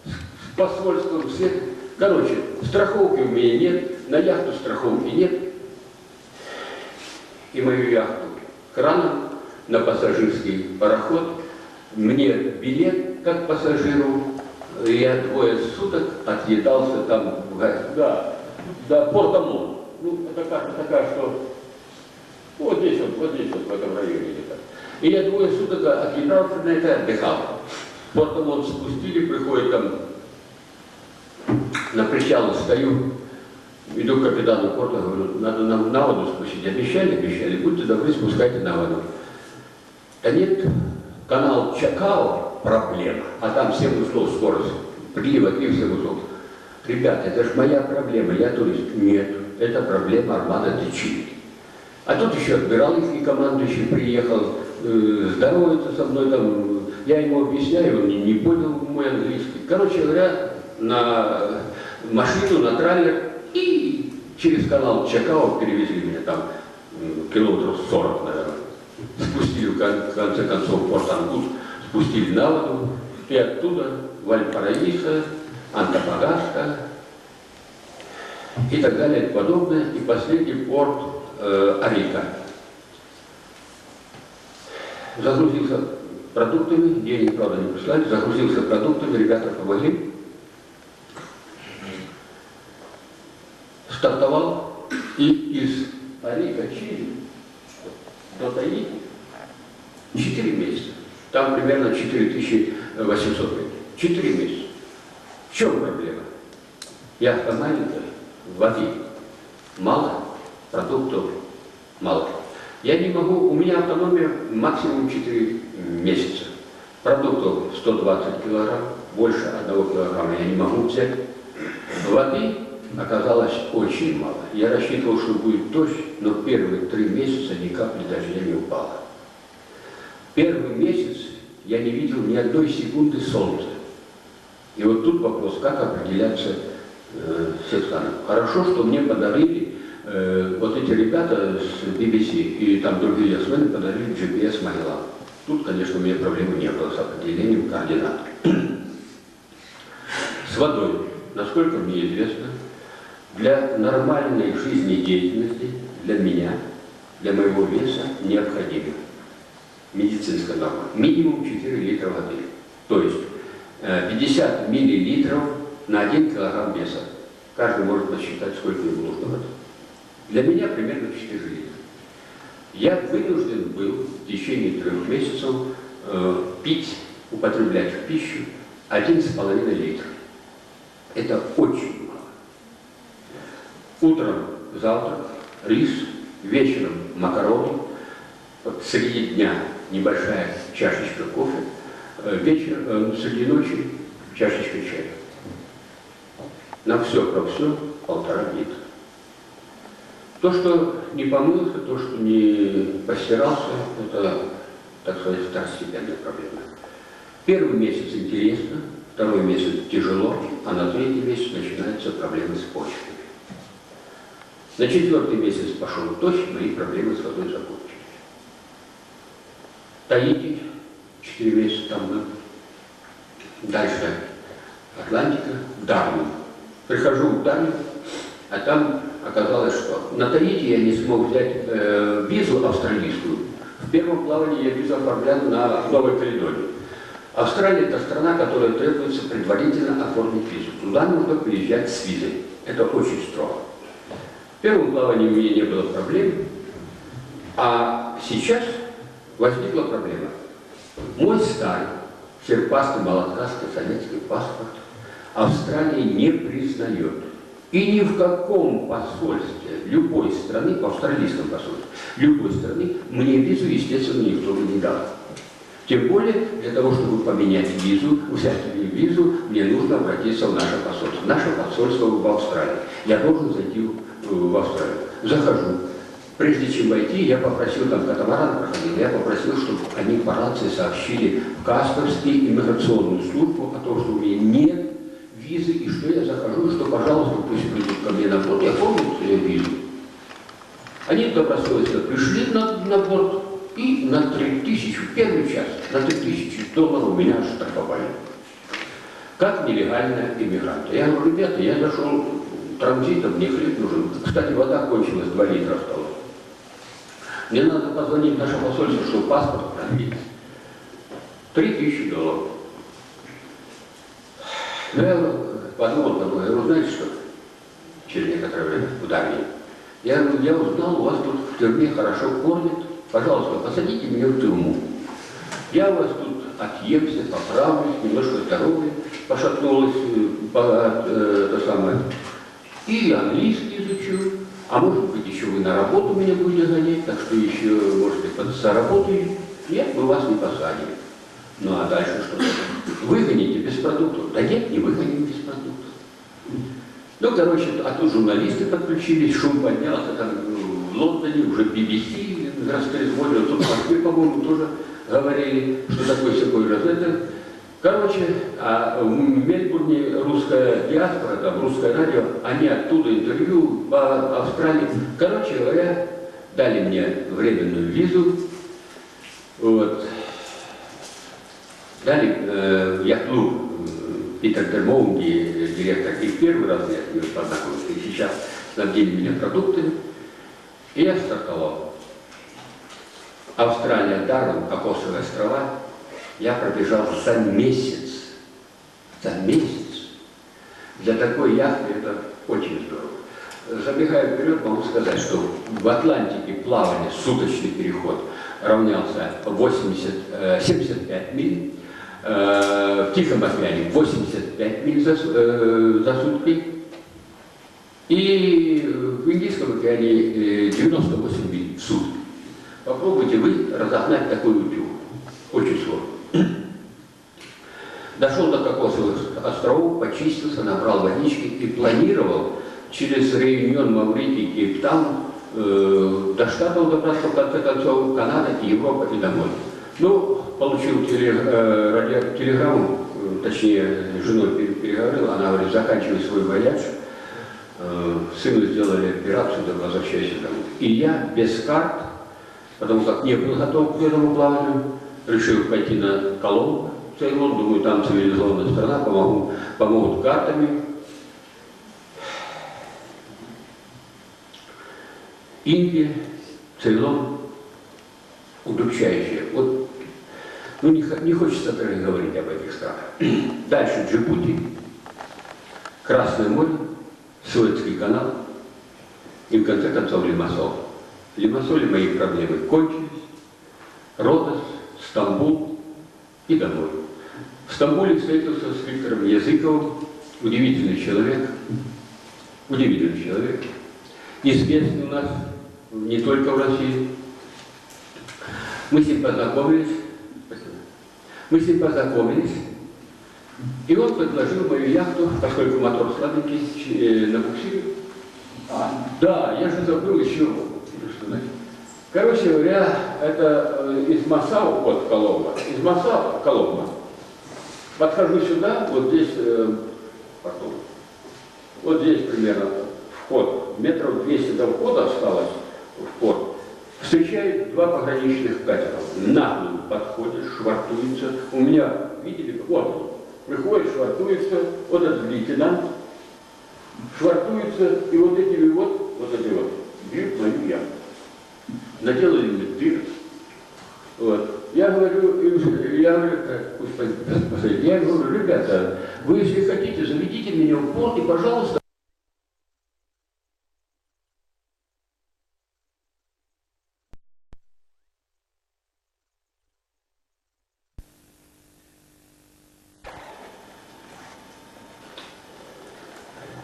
с посольством свет. Короче, страховки у меня нет, на яхту страховки нет. И мою яхту краном на пассажирский пароход, мне билет как пассажиру, я 2 суток отъедался там, до порта Мон. Ну, это карта такая, что вот здесь, в этом районе где-то. И я 2 суток отъедался на это, отдыхал. Порта Мон спустили, приходит там, на причал стою, иду к капитану порта, говорю, надо нам на воду спустить. Обещали, будьте добры, спускайте на воду. Да нет, канал Чакао проблема, а там 7 узлов скорость, прилива 7 узлов. Ребята, это же моя проблема, я турист. Нет, это проблема армада де Чили. А тут еще отбирал их, и командующий приехал, здоровается со мной, там, я ему объясняю, он не понял мой английский. Короче говоря, на машину, на траллер, и через канал Чакао перевезли меня там километров 40, наверное. Спустили в конце концов в Порт-Ангус, спустили на воду, и оттуда Вальпараисо, Антофагаста и так далее и подобное. И последний порт Арика. Загрузился продуктами, денег, правда, не прислали, загрузился продуктами, ребята помогли. Стартовал, и из Арика, Чили до Таити 4 месяца. Там примерно 4800 метров. 4 месяца. В чем проблема? Яхта маленькая, воды мало, продуктов мало. Я не могу, у меня автономия максимум 4 месяца. Продуктов 120 килограмм, больше 1 килограмма я не могу взять. Воды оказалось очень мало. Я рассчитывал, что будет дождь, но первые 3 месяца ни капли дождя не упало. Первый месяц я не видел ни 1 секунды солнца. И вот тут вопрос, как определяться всех странах. Хорошо, что мне подарили вот эти ребята с BBC и там другие ясмены подарили GPS Магеллан. Тут, конечно, у меня проблемы не было с определением координат. С водой, насколько мне известно, для нормальной жизнедеятельности, для меня, для моего веса необходимо медицинская норма. Минимум 4 литра воды. То есть 50 миллилитров на 1 килограмм веса. Каждый может посчитать, сколько ему нужно воды. Для меня примерно 4 литра. Я вынужден был в течение 3 месяцев пить, употреблять в пищу 1,5 литра. Это очень мало. Утром завтрак, рис, вечером макароны, среди дня небольшая чашечка кофе, вечером, среди ночи чашечка чая. На все про все 1,5 литра. То, что не помылся, то, что не постирался, это, так сказать, второстепенная проблема. Первый месяц интересно, 2-й месяц тяжело, а на 3-й месяц начинаются проблемы с почками. На 4-й месяц пошел дождь, мои проблемы с водой закончились. Таити, 4 месяца там был. Дальше Атлантика, Дарвин. Прихожу в Дарвин, а там оказалось, что на Таити я не смог взять визу австралийскую. В первом плавании я визу оформлял на Новой Каледонии. Австралия – это страна, которая требуется предварительно оформить визу. Туда нужно приезжать с визой. Это очень строго. В первом плавании у меня не было проблем, а сейчас возникла проблема. Мой старый серпастый, молоткастый советский паспорт Австралия не признает. И ни в каком посольстве любой страны, по австралийскому посольству, любой страны, мне визу, естественно, никто бы не дал. Тем более, для того, чтобы поменять визу, взять визу, мне нужно обратиться в наше посольство. Наше посольство в Австралии. Я должен зайти в Австралию. Захожу. Прежде чем войти, я попросил, там катамаран проходил, я попросил, чтобы они по рации сообщили в Касперский иммиграционную службу о том, что у меня нет визы, и что я захожу, и что, пожалуйста, пусть придут ко мне на борт, я помню визу. Они добросовестно пришли на борт, и на 3000, в первый час, на $3000 меня штрафовали. Как нелегальная иммигранта. Я говорю, ребята, я зашел транзитом, мне хлеб нужен. Кстати, вода кончилась, 2 литра осталось. Мне надо позвонить в наше посольство, что паспорт продлить. $3000. Ну, я подумал, я говорю, знаете что, через некоторое время, куда мне? Я говорю, я узнал, у вас тут в тюрьме хорошо кормят, пожалуйста, посадите меня в тюрьму. Я у вас тут отъемся, поправлюсь, немножко здоровье пошатнулось, то самое. И английский изучу, а может быть еще вы на работу меня будете гонять, так что еще, может быть, заработаете. Нет, мы вас не посадим. Ну а дальше что? Выгоните без продуктов. Да нет, не выгоним без продуктов. Ну, короче, а тут журналисты подключились, шум поднялся, там в Лондоне уже BBC растрезвонили, тут в Москве, по-моему, тоже говорили, что такое-сякое это. Короче, а в Мельбурне русская диаспора, там русское радио, они оттуда интервью по Австралии. Короче говоря, дали мне временную визу. Вот. Дали яхт-клуб Питер Дермоунги, директор, и в первый раз я с ним познакомился, и сейчас снабдили меня продуктами. И я стартовал. Австралия, Дарвин, Кокосовые острова. Я пробежал за месяц. За месяц. Для такой яхты это очень здорово. Забегая вперед, могу сказать, что в Атлантике плавание, суточный переход равнялся 75 миль. В Тихом океане 85 миль за сутки. И в Индийском океане 98 миль в сутки. Попробуйте вы разогнать такой утюг. Очень сложно. Дошел до Кокосовых островов, почистился, набрал водички и планировал через Реюнион, Маврикий, Кейптаун до Штатов добраться, в конце концов, Канада, Европа и домой. Ну, получил телеграмму, точнее, с женой переговорил, она говорит, заканчивай свой вояж, сыну сделали операцию, да возвращайся домой. И я без карт, потому как не был готов к этому плаванию, решил пойти на Коломбо, Цейлон, думаю, там цивилизованная страна, помогут картами. Индия, Цейлон, удручающие. Вот, ну, не хочется даже говорить об этих странах. Дальше Джибути, Красное море, Суэцкий канал и в конце концов Лимассол. В Лимассоле мои проблемы кончились. Родос, Стамбул и домой. В Стамбуле встретился с Виктором Языковым, удивительный человек, известный у нас не только в России. Мы с ним познакомились, и он предложил мою яхту, поскольку мотор слабенький, на буксире. Да, я же забыл еще. Короче говоря, это из Массау, вот Коломбо, из Массау, Коломбо. Подхожу сюда, вот здесь, потом, вот здесь примерно вход, метров 200 до входа осталось в порт. Встречают 2 пограничных катера, нагло подходят, швартуются. У меня, видели, вот, выходит, швартуется, вот этот лейтенант, швартуется, и вот эти вот бьют мою яхту. Наделали мне дыр. Вот. я говорю, господи, я говорю, ребята, вы если хотите, заведите меня в порт и, пожалуйста,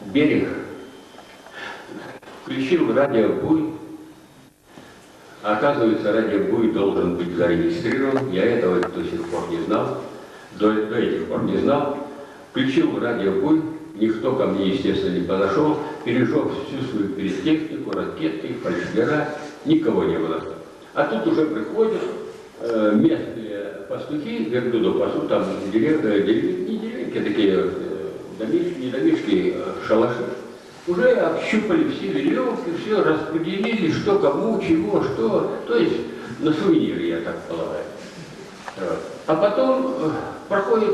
берег, включил радиобуй. Оказывается, радиобуй должен быть зарегистрирован. Я этого до сих пор не знал. До этих пор не знал. Включил радиобуй. Никто ко мне, естественно, не подошел. Пережег всю свою перетехнику, ракеты, фальшбера. Никого не было. А тут уже приходят местные пастухи, верблюдов пасут, там не деревеньки, такие домишки, не домишки, шалаши. Уже общупали все веревки, все распределили, что кому, чего, что. То есть на сувениры, я так полагаю. А потом проходит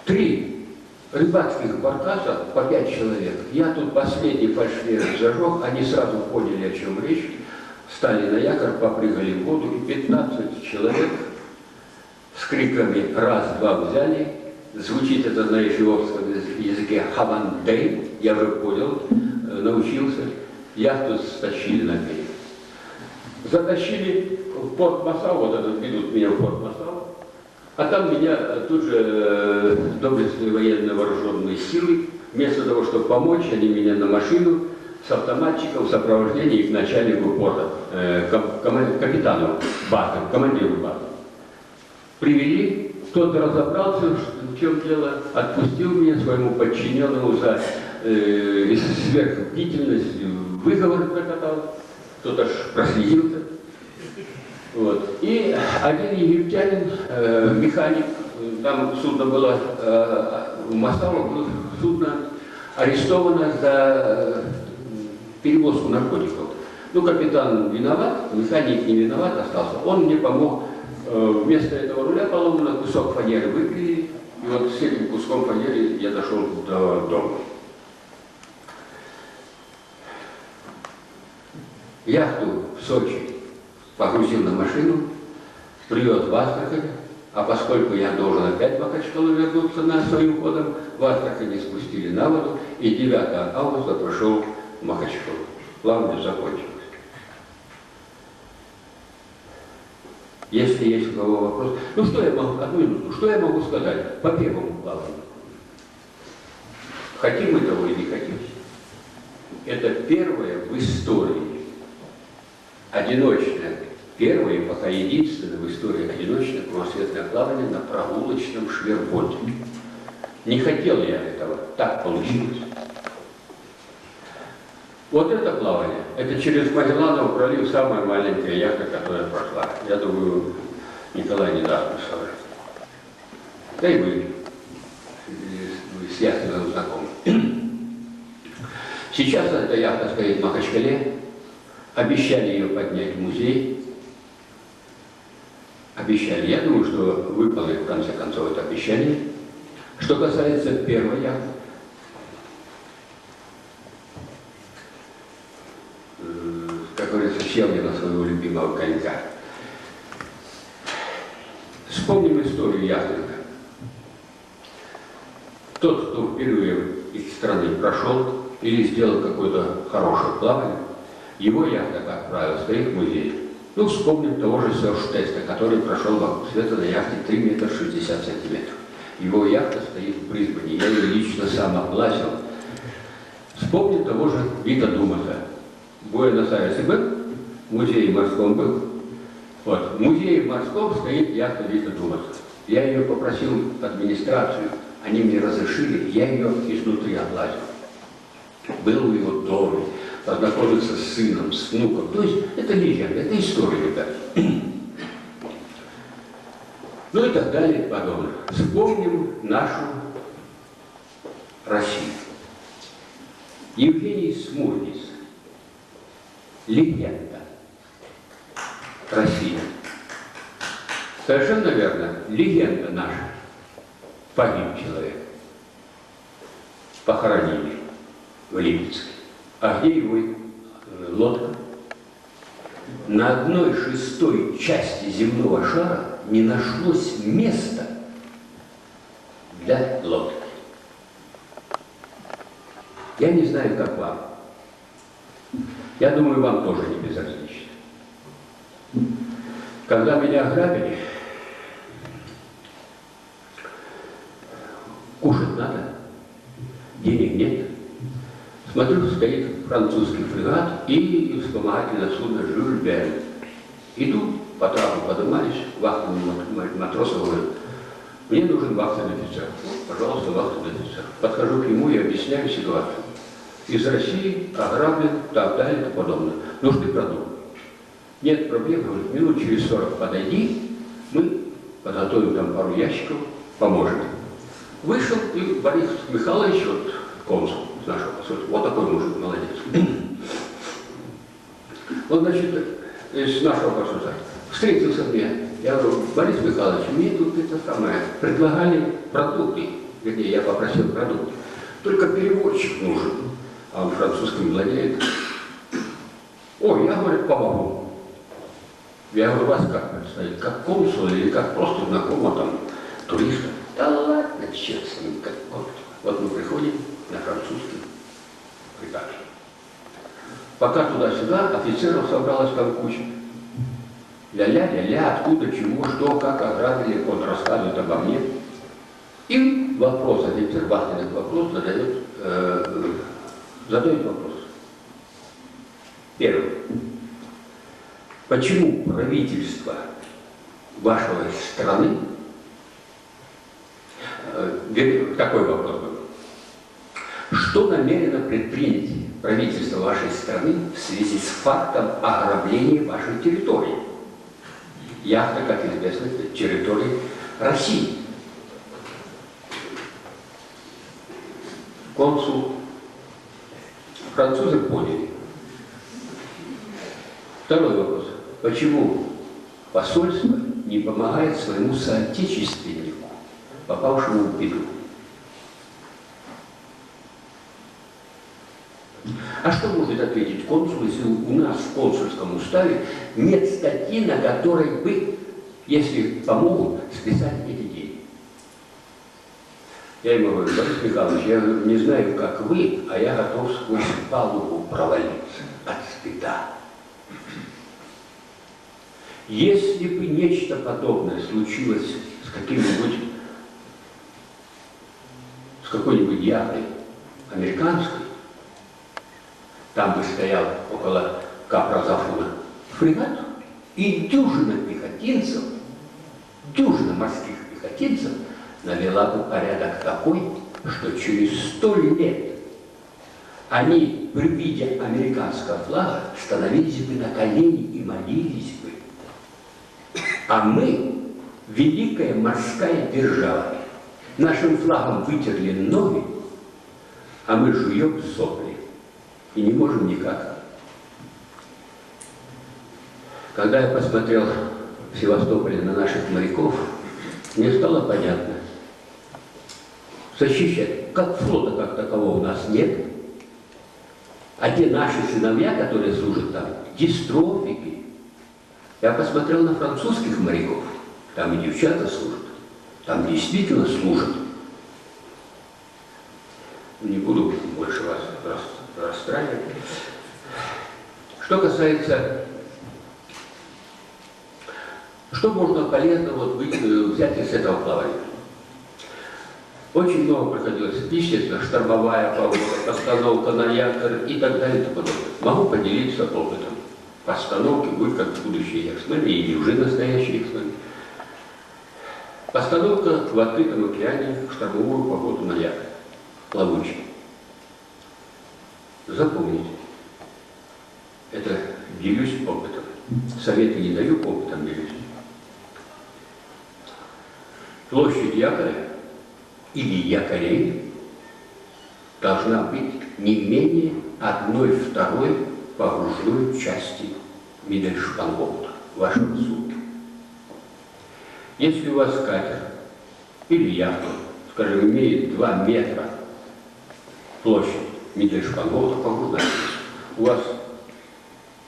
3 рыбацких баркаса по 5 человек. Я тут последний фальшбер зажег, они сразу поняли, о чем речь. Встали на якорь, попрыгали в воду, и 15 человек с криками «раз-два» взяли. Звучит это на эфиопском языке «хавандей», я уже понял, научился. Яхту стащили на берег. Затащили в порт Масау, вот этот ведут меня в порт Масау, а там меня тут же доблестные военные вооруженные силы, вместо того, чтобы помочь, они меня на машину с автоматчиком в сопровождении к начальнику порта, капитану базы, командиру базы. Привели. Тот разобрался, в чем дело, отпустил меня своему подчиненному за сверхбдительность, выговор прокатал, тот аж проследился. Вот. И один египтянин, механик, там судно было, в Масау было судно арестовано за перевозку наркотиков. Ну, капитан виноват, механик не виноват остался, он мне помог. Вместо этого руля поломано, кусок фанеры выпили, и вот с этим куском фанеры я дошел до дома. Яхту в Сочи погрузил на машину, привез в Астрахань, а поскольку я должен опять в Махачкалу вернуться на своим ходом, в Астрахани спустили на воду, и 9 августа прошел в Махачкалу. Плавание закончилось. Если есть у кого вопрос. Ну что я могу, одну минуту, что я могу сказать по первому плаванию? Хотим мы того или не хотим. Это первое в истории одиночное, первое, пока единственное в истории одиночное кругосветное плавание на прогулочном шверботе. Не хотел я этого, так получилось. Вот это плавание, это через Магелланов пролив самая маленькая яхта, которая прошла. Я думаю, Николай не даст мне соврать. Да и вы с яхтами знакомы. Сейчас эта яхта стоит в Махачкале. Обещали ее поднять в музей. Обещали. Я думаю, что выполнят в конце концов это обещание. Что касается первой яхты, как говорится, сел я на своего любимого конька. Вспомним историю яхтинга. Тот, кто впервые из страны прошел или сделал какое-то хорошее плавание, его яхта, как правило, стоит в музее. Ну, вспомним того же серф-теста, который прошел вокруг света на яхте 3 метра 60 сантиметров. Его яхта стоит в Брисбене, я ее лично сам облазил. Вспомним того же Вита Думаса. В Буэнос-Айресе был, в музее морском был. Вот, в музее морском стоит яхта Вита Думаса. Я ее попросил администрацию, они мне разрешили, я ее изнутри облазил. Был в его доме, познакомился с сыном, с внуком. То есть это легенда, это история, ребят. Ну и так далее, подобное. Вспомним нашу Россию. Евгений Смурнис. Легенда. Россия. Совершенно верно. Легенда наша. Погиб человек. Похоронили в Липецке. А где его лодка? на 1/6 части земного шара не нашлось места для лодки. Я не знаю, как вам. Я думаю, вам тоже не безразлично. Когда меня ограбили, кушать надо, денег нет. Смотрю, стоит французский фрегат и вспомогательное судно «Жюль Верн». Иду, по трапу поднимаюсь, вахтенный матрос говорит: мне нужен вахтенный офицер. Пожалуйста, вахтенный офицер. Подхожу к нему и объясняю ситуацию. Из России ограблен, так далее и тому подобное. Нужны продукты. Нет проблем, говорит, минут через 40 подойди, мы подготовим там пару ящиков, поможем. Вышел, и Борис Михайлович, вот консул с нашего посольства, вот такой мужик, молодец. Он, значит, из нашего посольства встретился мне. Я говорю: Борис Михайлович, мне тут это самое, предлагали продукты. Вернее, я попросил продукты. Только переводчик нужен, а он французским владеет. Ой, я, говорит, помогу. Я говорю: вас как представить, как консул или как просто знакомого там туриста? Да ладно, черт с ним, как консул. Вот мы приходим на французский фрегат. Пока туда-сюда офицеров собралась там куча. Ля-ля-ля-ля, откуда, чего, что, как ограбили, он рассказывает обо мне. И вопрос, офицер вахтенный вопрос задает вопрос. Первый. Почему правительство вашей страны, такой вопрос был, что намерено предпринять правительство вашей страны в связи с фактом ограбления вашей территории? Яхта, как известно, территории России. Консул, французы поняли. Второй вопрос. Почему посольство не помогает своему соотечественнику, попавшему в беду? А что может ответить консул, если у нас в консульском уставе нет статьи, на которой бы, если помогут, списать эти деньги? Я ему говорю: Борис Михайлович, я не знаю, как вы, а я готов сквозь палубу провалиться от стыда. Если бы нечто подобное случилось с какой-нибудь яхтой американской, там бы стоял около Капра-Зафуна фрегат, и дюжина пехотинцев, дюжина морских пехотинцев навела бы порядок такой, что через 100 лет они при виде американского флага становились бы на колени и молились бы. А мы, великая морская держава, нашим флагом вытерли ноги, а мы жуем сопли и не можем никак. Когда я посмотрел в Севастополе на наших моряков, мне стало понятно, защищать, как флота как такового у нас нет, а те наши сыновья, которые служат там, дистрофики. Я посмотрел на французских моряков, там и девчата служат, там действительно служат. Не буду больше вас расстраивать. Что касается, что можно полезно взять из этого плавания? Очень много приходилось, естественно, штормовая погода, постановка на якорь и так далее и тому подобное. Могу поделиться опытом. Постановки будет как будущие яхтсмены или уже настоящие яхтсмены. Постановка в открытом океане в штормовую погоду на якорь, плавучий. Запомните, это делюсь опытом. Советы не даю, опытом делюсь. Площадь якоря или якорей должна быть не менее 1/2 погружной части мидельшпангоута вашего судна. Если у вас катер или яхта, скажем, имеет 2 метра площадь мидельшпангоута погружная, у вас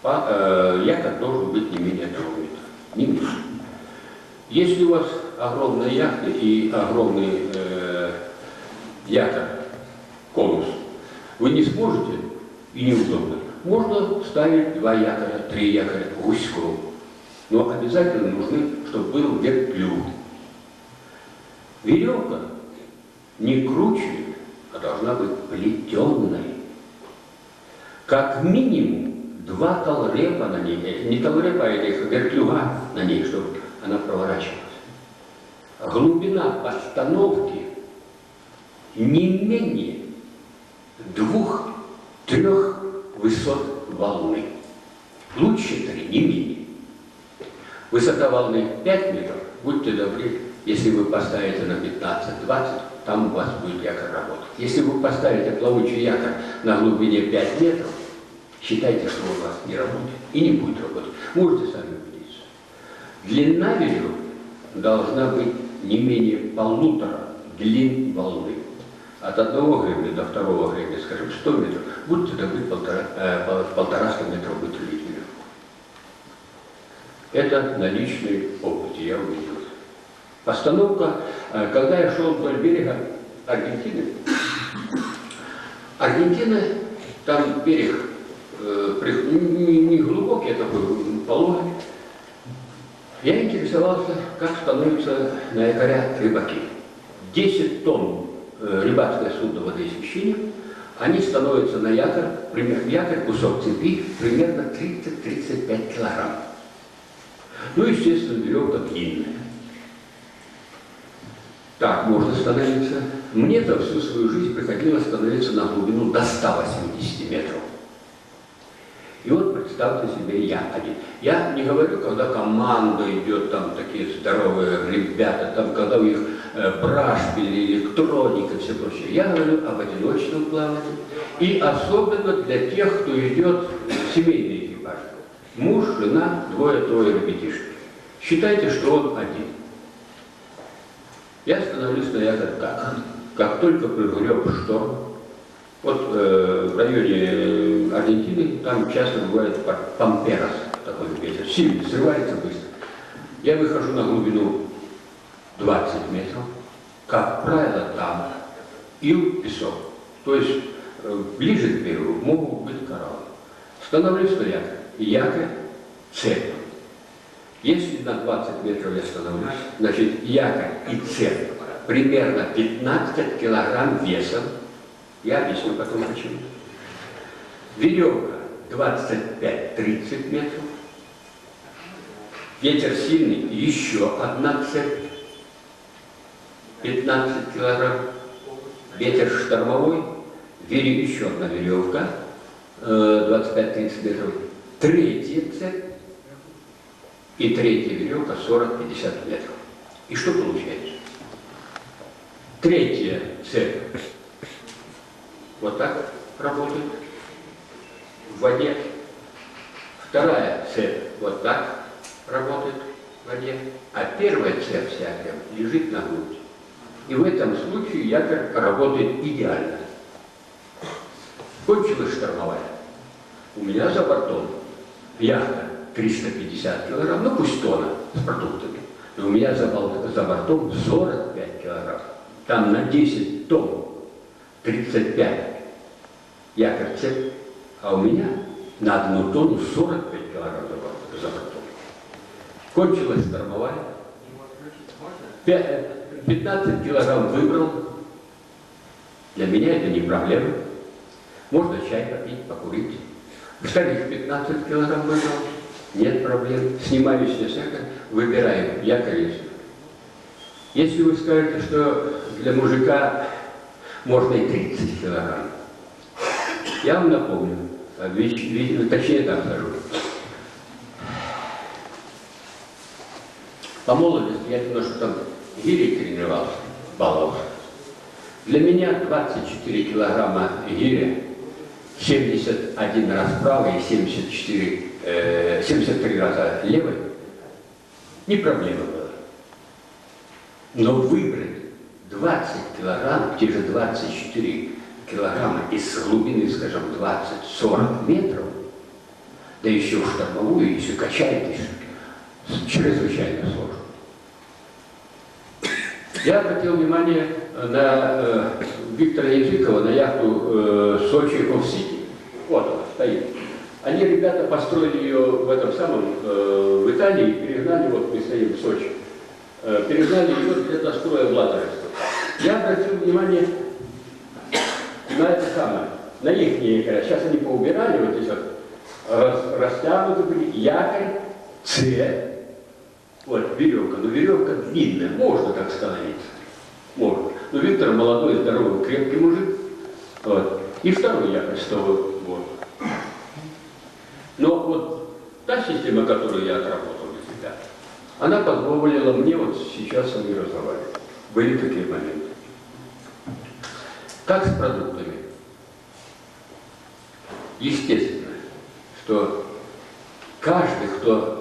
якорь должен быть не менее 1 метра. Не меньше. Если у вас огромная яхта и огромный якорь, конус, вы не сможете и неудобно. Можно ставить 2 якоря, 3 якоря гуськом. Но обязательно нужны, чтобы был вертлюг. Веревка не круче, а должна быть плетенной. Как минимум 2 толрепа на ней, не толрепа, а этих вертлюга на ней, чтобы она проворачивалась. Глубина постановки не менее 2-3 высот волны. Лучше 3, не менее. Высота волны 5 метров, будьте добры, если вы поставите на 15-20, там у вас будет якорь работать. Если вы поставите плавучий якорь на глубине 5 метров, считайте, что он у вас не работает и не будет работать. Можете сами убедиться. Длина веревки должна быть не менее 1,5 длин волны. От 1 гребня до 2 гребня, скажем, 100 метров, будьте добры, 1,5 метра вытянуть веревку. Это на личный опыт, я убедился. Постановка, когда я шел вдоль берега Аргентины, Аргентина, там берег не глубокий, а такой пологий. Я интересовался, как становятся на якоря рыбаки. 10 тонн рыбацкое судно водоизмещения, они становятся на якорь, примерно якорь, кусок цепи, примерно 30-35 килограмм. Ну, естественно, веревка длинная. Так можно становиться. Мне-то всю свою жизнь приходилось становиться на глубину до 180 метров. И вот представьте себе, я один. Я не говорю, когда команда идет, там такие здоровые ребята, там когда у них брашпили, электроника и все прочее. Я говорю об одиночном плавании. И особенно для тех, кто идет в семейный экипаж. Муж, жена, 2-3 ребятишки. Считайте, что он один. Я становлюсь на якорь так. Как только пригреб шторм, вот в районе Аргентины, там часто бывает памперос, такой ветер, сильный, срывается быстро. Я выхожу на глубину 20 метров, как правило, там ил, песок. То есть ближе к берегу могут быть кораллы. Становлюсь на якорь. Якорь цепь. Если на 20 метров я становлюсь, значит якорь и цепь примерно 15 килограмм весом. Я объясню потом почему. Веревка 25-30 метров. Ветер сильный, еще одна цепь 15 килограмм. Ветер штормовой, еще одна веревка 25-30 метров. Третья цепь и третья веревка 40-50 метров. И что получается? Третья цепь вот так работает в воде. Вторая цепь вот так работает в воде. А первая цепь вся лежит на груди. И в этом случае якорь работает идеально. Кончилась штормовая. У меня за бортом яхта 350 килограмм, ну пусть тонна с продуктами. Но у меня за бортом 45 килограмм. Там на 10 тонн 35 якорь цепь, а у меня на 1 тонну 45 килограмм за бортом. Кончилась штормовая. 15 килограмм выбрал. Для меня это не проблема. Можно чай попить, покурить. Вторых 15 килограмм выбрал. Нет проблем. Снимаю себе всякое, выбираю якорь. Если вы скажете, что для мужика можно и 30 килограмм, я вам напомню, точнее так скажу. По молодости я немножко там гири тренировался, баловался. Для меня 24 килограмма гири, 71 раз правой и 73 раза левой, не проблема была. Но выбрать 20 килограмм, те же 24 килограмма из глубины, скажем, 20-40 метров, да еще в штормовую, если качает, чрезвычайно сложно. Я обратил внимание на Виктора Языкова, на яхту Сочи Офсити. Вот она стоит. Они, ребята, построили ее в этом самом, в Италии, перегнали, вот мы стоим в Сочи, перегнали ее для достроя в Лазаревском. Я обратил внимание на это самое, на их якоря. Сейчас они поубирали, вот здесь вот, растянуты были, якорь, С, вот, веревка, но веревка длинная, можно так становиться, можно. Но Виктор молодой, здоровый, крепкий мужик, вот. И второй якорь 100 вот. Но вот та система, которую я отработал для себя, она позволила мне вот сейчас с вами разговаривать. Были такие моменты. Как с продуктами? Естественно, что каждый, кто...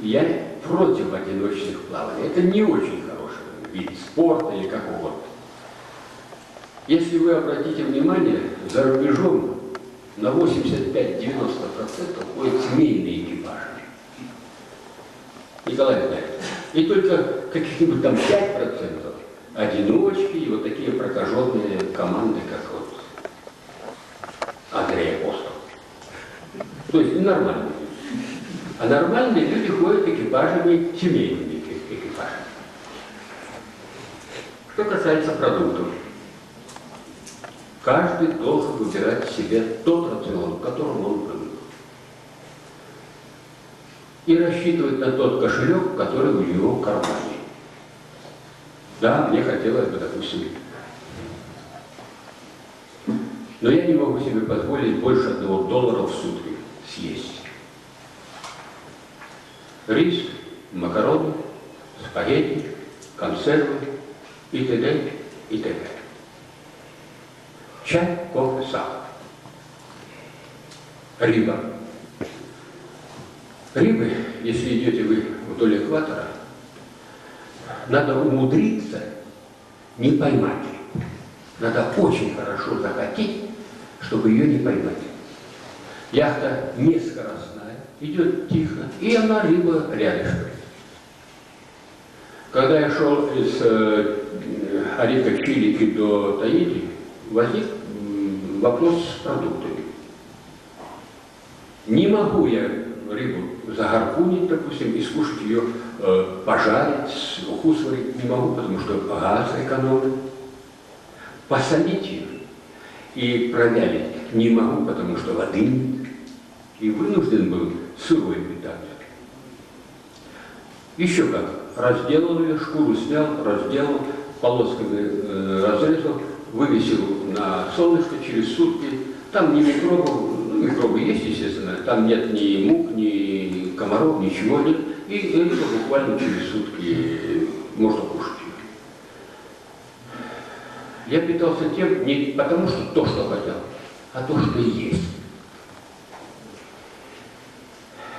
Я против одиночных плаваний. Это не очень хороший вид спорта или как угодно. Если вы обратите внимание, за рубежом на 85-90% ходят семейные экипажи. Николай знает. И только каких-нибудь там 5% одиночки и вот такие прокаженные команды, как вот Андрей Апостол. То есть ненормальные. А нормальные люди ходят экипажами, семейными экипажами. Что касается продуктов. Каждый должен выбирать себе тот рацион, к которому он привык. И рассчитывать на тот кошелек, который у него в кармане. Да, мне хотелось бы, допустим, но я не могу себе позволить больше $1 в сутки съесть. Рис, макароны, спагетти, консервы и т.д. и т.д. Чай, кофе, сахар. Рыба. Рыбы, если идете вы вдоль экватора, надо умудриться не поймать. Надо очень хорошо захотеть, чтобы ее не поймать. Яхта нескоростная, идет тихо, и она рыба рядышком. Когда я шел из Арика Чилики до Таити, возник вопрос с продуктами. Не могу я рыбу загарпунить, допустим, и скушать ее, пожарить, уху сварить не могу, потому что газ экономит. Посолить ее и провялить не могу, потому что воды нет. И вынужден был сырой питаться. Еще как, разделал ее, шкуру снял, разделал, полосками разрезал, вывесил на солнышко через сутки. Там ни микробов, ну, микробы есть, естественно, там нет ни мух, ни комаров, ничего нет. И это буквально через сутки можно кушать ее. Я питался тем не потому, что то, что хотел, а то, что есть.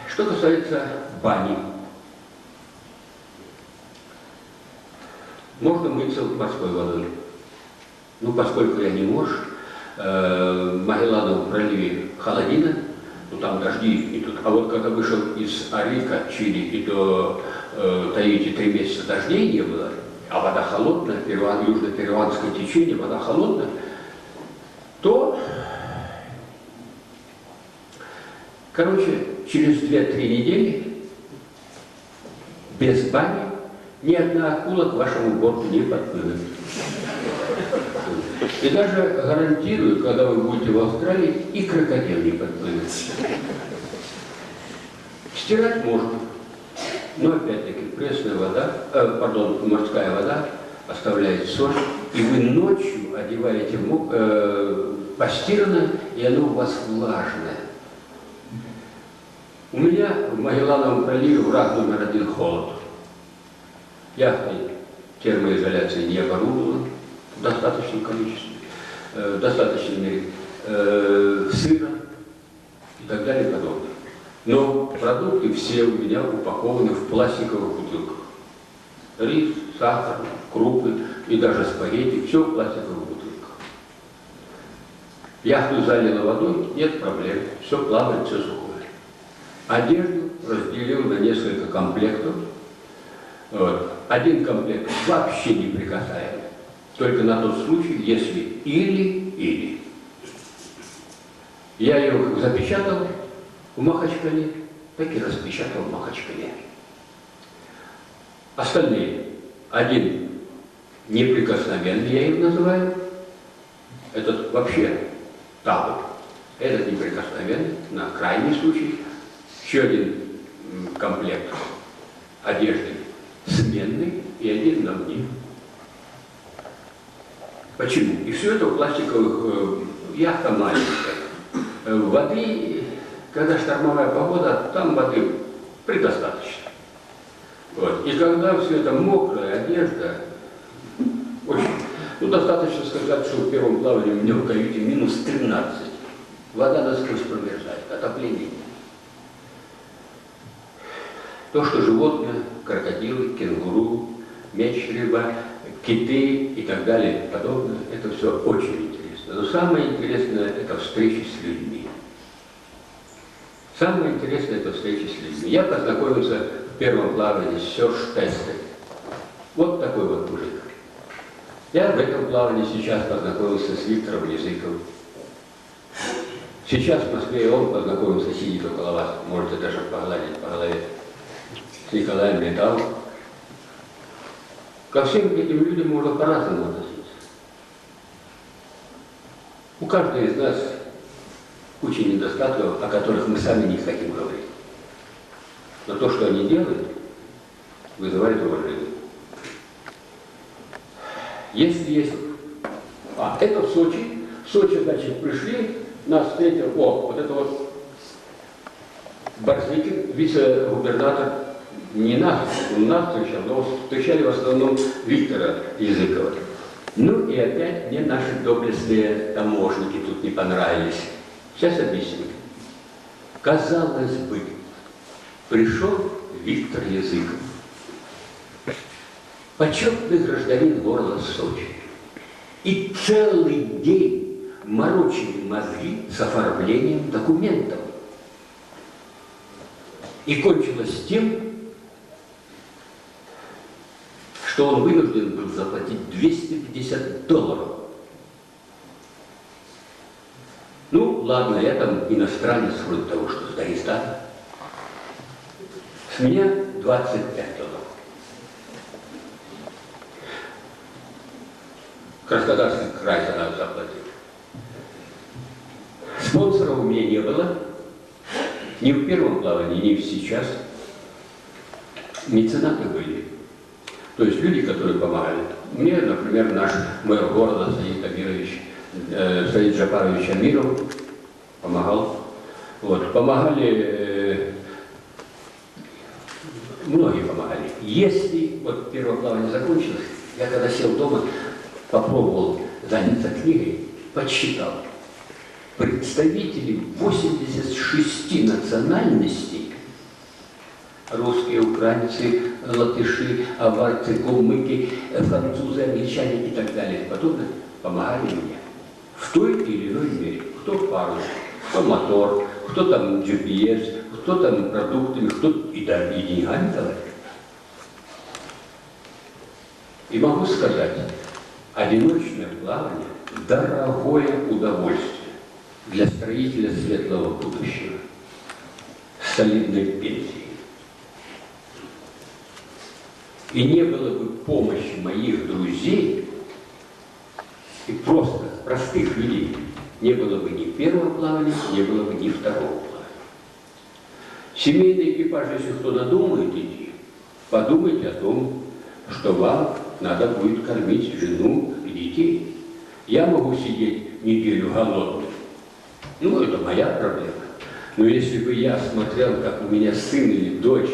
Что касается бани. Можно мыться морской водой. Ну, поскольку я не морж, в Магеллановом проливе холодина, ну там дожди идут. А вот когда вышел из Арика, Чили и до Таити 3 месяца дождей не было, а вода холодная, южно-перуанское течение, вода холодная, то, короче, через 2-3 недели без бани ни одна акула к вашему борту не подплывет. И даже гарантирую, когда вы будете в Австралии, и крокодил не подплывет. Стирать можно. Но опять-таки пресная вода, морская вода оставляет соль, и вы ночью одеваете постиранное, и оно у вас влажное. У меня в Магеллановом проливе враг номер 1 холод. Яхта термоизоляции не оборудована в достаточном количестве, в достаточной мере, сыра и так далее и подобное. Но продукты все у меня упакованы в пластиковых бутылках. Рис, сахар, крупы и даже спагетти, все в пластиковых бутылках. Яхту залило водой, нет проблем, все плавает, все сухое. Одежду разделил на несколько комплектов. Вот. Один комплект вообще неприкасаемый. Только на тот случай, если или. Я ее запечатал в Махачкале, так и распечатал в Махачкале. Остальные. Один неприкосновенный, я их называю. Этот вообще табор. Этот неприкосновенный, на крайний случай. Еще один комплект одежды сменный и один на мне. Почему? И все это в пластиковых, яхта маленькая. Воды, когда штормовая погода, там воды предостаточно. Вот. И когда все это мокрая одежда, очень, достаточно сказать, что в первом плавании у меня в каюте минус 13. Вода насквозь промерзает, отопления нет. То, что животные, крокодилы, кенгуру, меч-рыба, киты и так далее и подобное, это все очень интересно. Но самое интересное – это встречи с людьми. Самое интересное – это встречи с людьми. Я познакомился в первом плавании с Серж Тестой. Вот такой вот мужик. Я в этом плавании сейчас познакомился с Виктором Языковым. Сейчас в Москве он познакомился, сидит около вас, можете даже погладить по голове, с Николаем Леталом. Ко всем этим людям можно по-разному относиться. У каждого из нас куча недостатков, о которых мы сами не хотим говорить. Но то, что они делают, вызывает уважение. Если есть... это в Сочи. В Сочи, значит, пришли, нас встретил, вот это вот Борзникин, вице-губернатор, не нас встречал, но встречали в основном Виктора Языкова. Ну и опять мне наши доблестные таможники тут не понравились. Сейчас объясню. Казалось бы, пришел Виктор Языков, почетный гражданин города Сочи, и целый день морочили мозги с оформлением документов. И кончилось тем, что он вынужден был заплатить $250. Ну, ладно, я там иностранец, вроде того, что с Дагестана. С меня $25. Краснодарский край тогда заплатил. Спонсоров у меня не было. Ни в первом плавании, ни сейчас. Меценаты были. То есть люди, которые помогали. Мне, например, наш мэр города Саид Джапарович Амиров помогал. Вот. Помогали, многие помогали. Если вот первое плавание закончилось, я когда сел дома, попробовал заняться книгой, подсчитал. Представители 86 национальностей, русские, украинцы, латыши, аварцы, калмыки, французы, англичане и так далее и подобное, помогали мне в той или иной мере. Кто парус, кто мотор, кто там GPS, кто там продуктами, кто и деньгами давали. И могу сказать, одиночное плавание – дорогое удовольствие для строителя светлого будущего, с солидной пенсией. И не было бы помощи моих друзей и просто простых людей, не было бы ни первого плавания, не было бы ни второго плавания. Семейный экипаж, если кто надумает идти, подумайте о том, что вам надо будет кормить жену и детей. Я могу сидеть неделю голодным. Ну, это моя проблема. Но если бы я смотрел, как у меня сын или дочь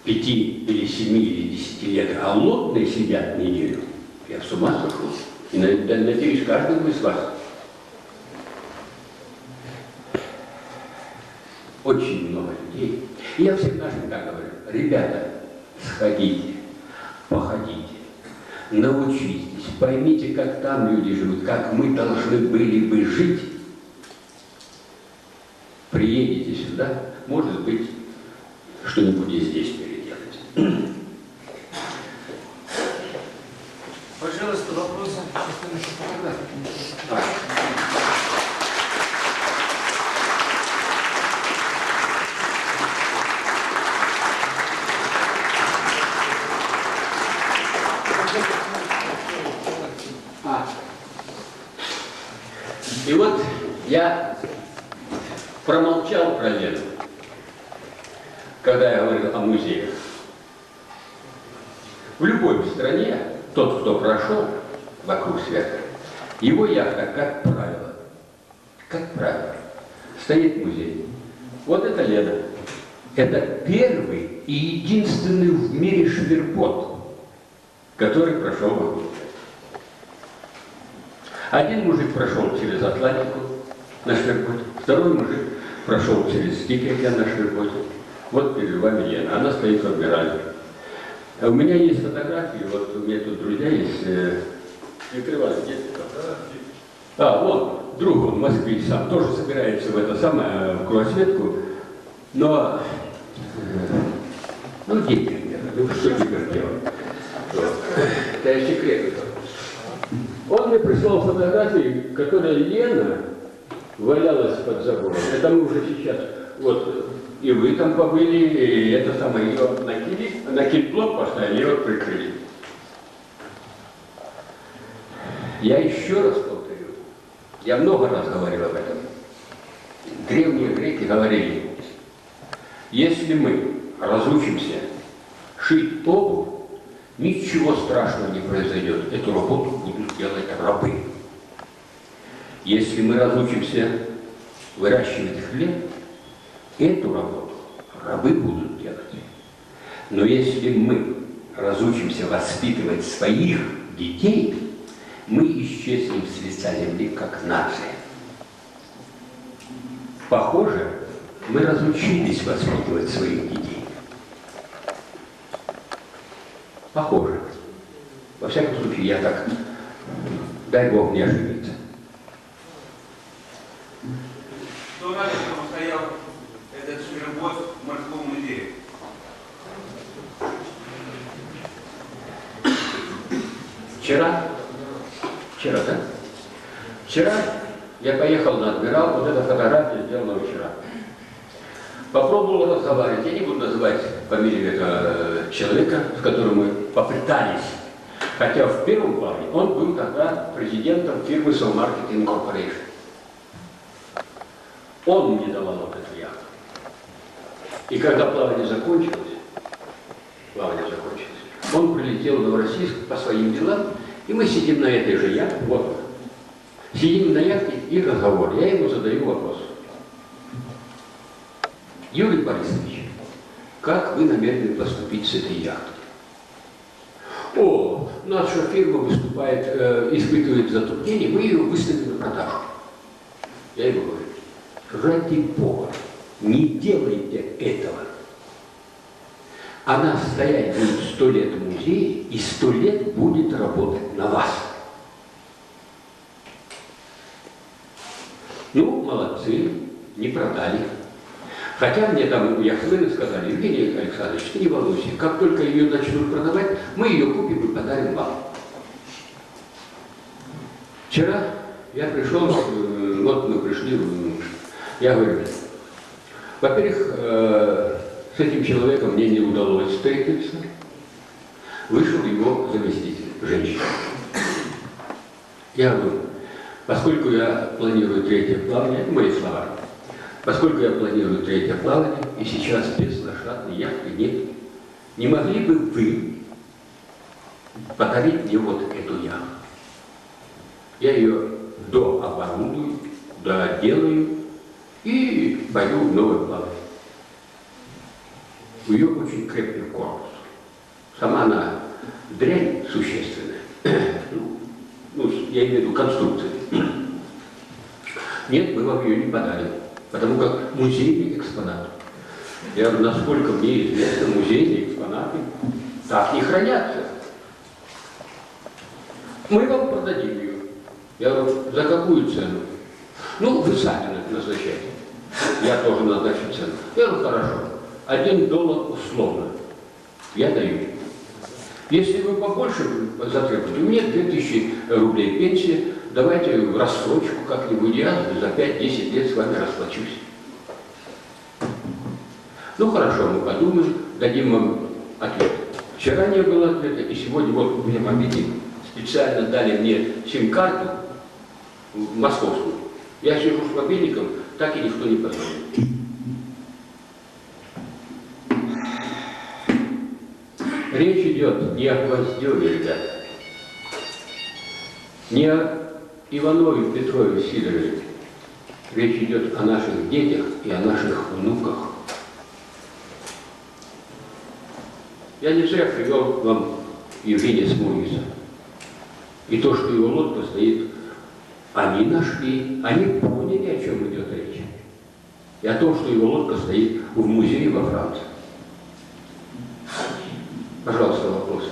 5 или 7 или 10 лет голодные сидят неделю, я с ума сошел. И надеюсь, каждому из вас. Очень много людей. И я всегда так говорю: ребята, сходите, походите, научитесь, поймите, как там люди живут, как мы должны были бы жить. Приедете сюда, может быть, что-нибудь и здесь переделать. Пожалуйста, вопросы. И вот я промолчал про Лену, когда я говорил о музеях. В любой стране тот, кто прошел вокруг света, его яхта, как правило, стоит в музее. Вот это Лена. Это первый и единственный в мире шверпот, который прошел вокруг света. Один мужик прошел через Атлантику на шверпоте, второй мужик прошел через Тихий на шверпоте. Вот перед вами Лена, она стоит в Адмирале. У меня есть фотографии, вот у меня тут друзья есть. Виктор Иванович, где ты? Вон, друг он, москвич сам, тоже собирается в это самое, в кругосветку, но, денег нет, что теперь делать? Это секрет. Он мне прислал фотографии, которые Лена валялась под забором. Это мы уже сейчас, вот, и вы там побыли, и это самое, ее на кильблок поставили, ее прикрыли. Я еще раз повторю, я много раз говорил об этом. Древние греки говорили, если мы разучимся шить обувь, ничего страшного не произойдет. Эту работу будут делать рабы. Если мы разучимся выращивать хлеб, эту работу рабы будут делать. Но если мы разучимся воспитывать своих детей, мы исчезнем с лица земли как нация. Похоже, мы разучились воспитывать своих детей. Похоже. Во всяком случае, я так, дай Бог не ошибиться. Что надо, чтобы стоял этот швербот в морском музее? Вчера, да? Вчера я поехал на Адмирал, вот эта фотография сделана вчера. Попробовал разговаривать, я не буду называть фамилию этого человека, с которым мы попытались. Хотя в первом плане он был тогда президентом фирмы Soul Marketing Corporation. Он мне давал вот эту яхту. И когда плавание закончилось, он прилетел в Новороссийск по своим делам, и мы сидим на этой же яхте, вот, сидим на яхте и разговор. Я ему задаю вопрос. Юрий Борисович, как вы намерены поступить с этой яхтой? Наша фирма выступает, испытывает затруднения, мы ее выставим на продажу. Я ему говорю, ради Бога, не делайте этого. Она стоять будет 100 лет в музее и 100 лет будет работать на вас. Молодцы, не продали. Хотя мне там яхтсмены сказали, Евгений Александрович, ты не волнуйся, как только ее начнут продавать, мы ее купим и подарим вам. Вчера я пришел, вот мы пришли, я говорю, во-первых, с этим человеком мне не удалось встретиться, вышел его заместитель, женщина. Я говорю, поскольку я планирую третье плавание, это мои слова, поскольку я планирую третье плавание, и сейчас без лошадной яхты нет, не могли бы вы подарить мне вот эту яхту? Я ее дооборудую, доделаю и пойду в новое плавание. У нее очень крепкий корпус. Сама она дрянь существенная. Я имею в виду конструкцию. Нет, мы вам ее не подарим, потому как музейный экспонат. Я говорю, насколько мне известно, музейные экспонаты так не хранятся. Мы вам продадим ее. Я говорю, за какую цену? Вы сами назначаете. Я тоже назначу цену. Я говорю, хорошо. $1 условно. Я даю. Если вы побольше затребуете, у меня 2000 рублей пенсии, давайте в рассрочку как-нибудь, я за 5-10 лет с вами расплачусь. Ну хорошо, мы подумаем, дадим вам ответ. Вчера не было ответа, и сегодня вот у меня мобильник. Специально дали мне сим-карту московскую. Я сижу с мобильником, так и никто не позвонит. Речь идет не о Гвоздеве, ребята, не о Иванове, Петрове, Сидорове. Речь идет о наших детях и о наших внуках. Я не зря привел вам Евгения Смургиса. И то, что его лодка стоит, они нашли, они поняли, о чем идет речь. И о том, что его лодка стоит в музее во Франции. Пожалуйста, вопросы.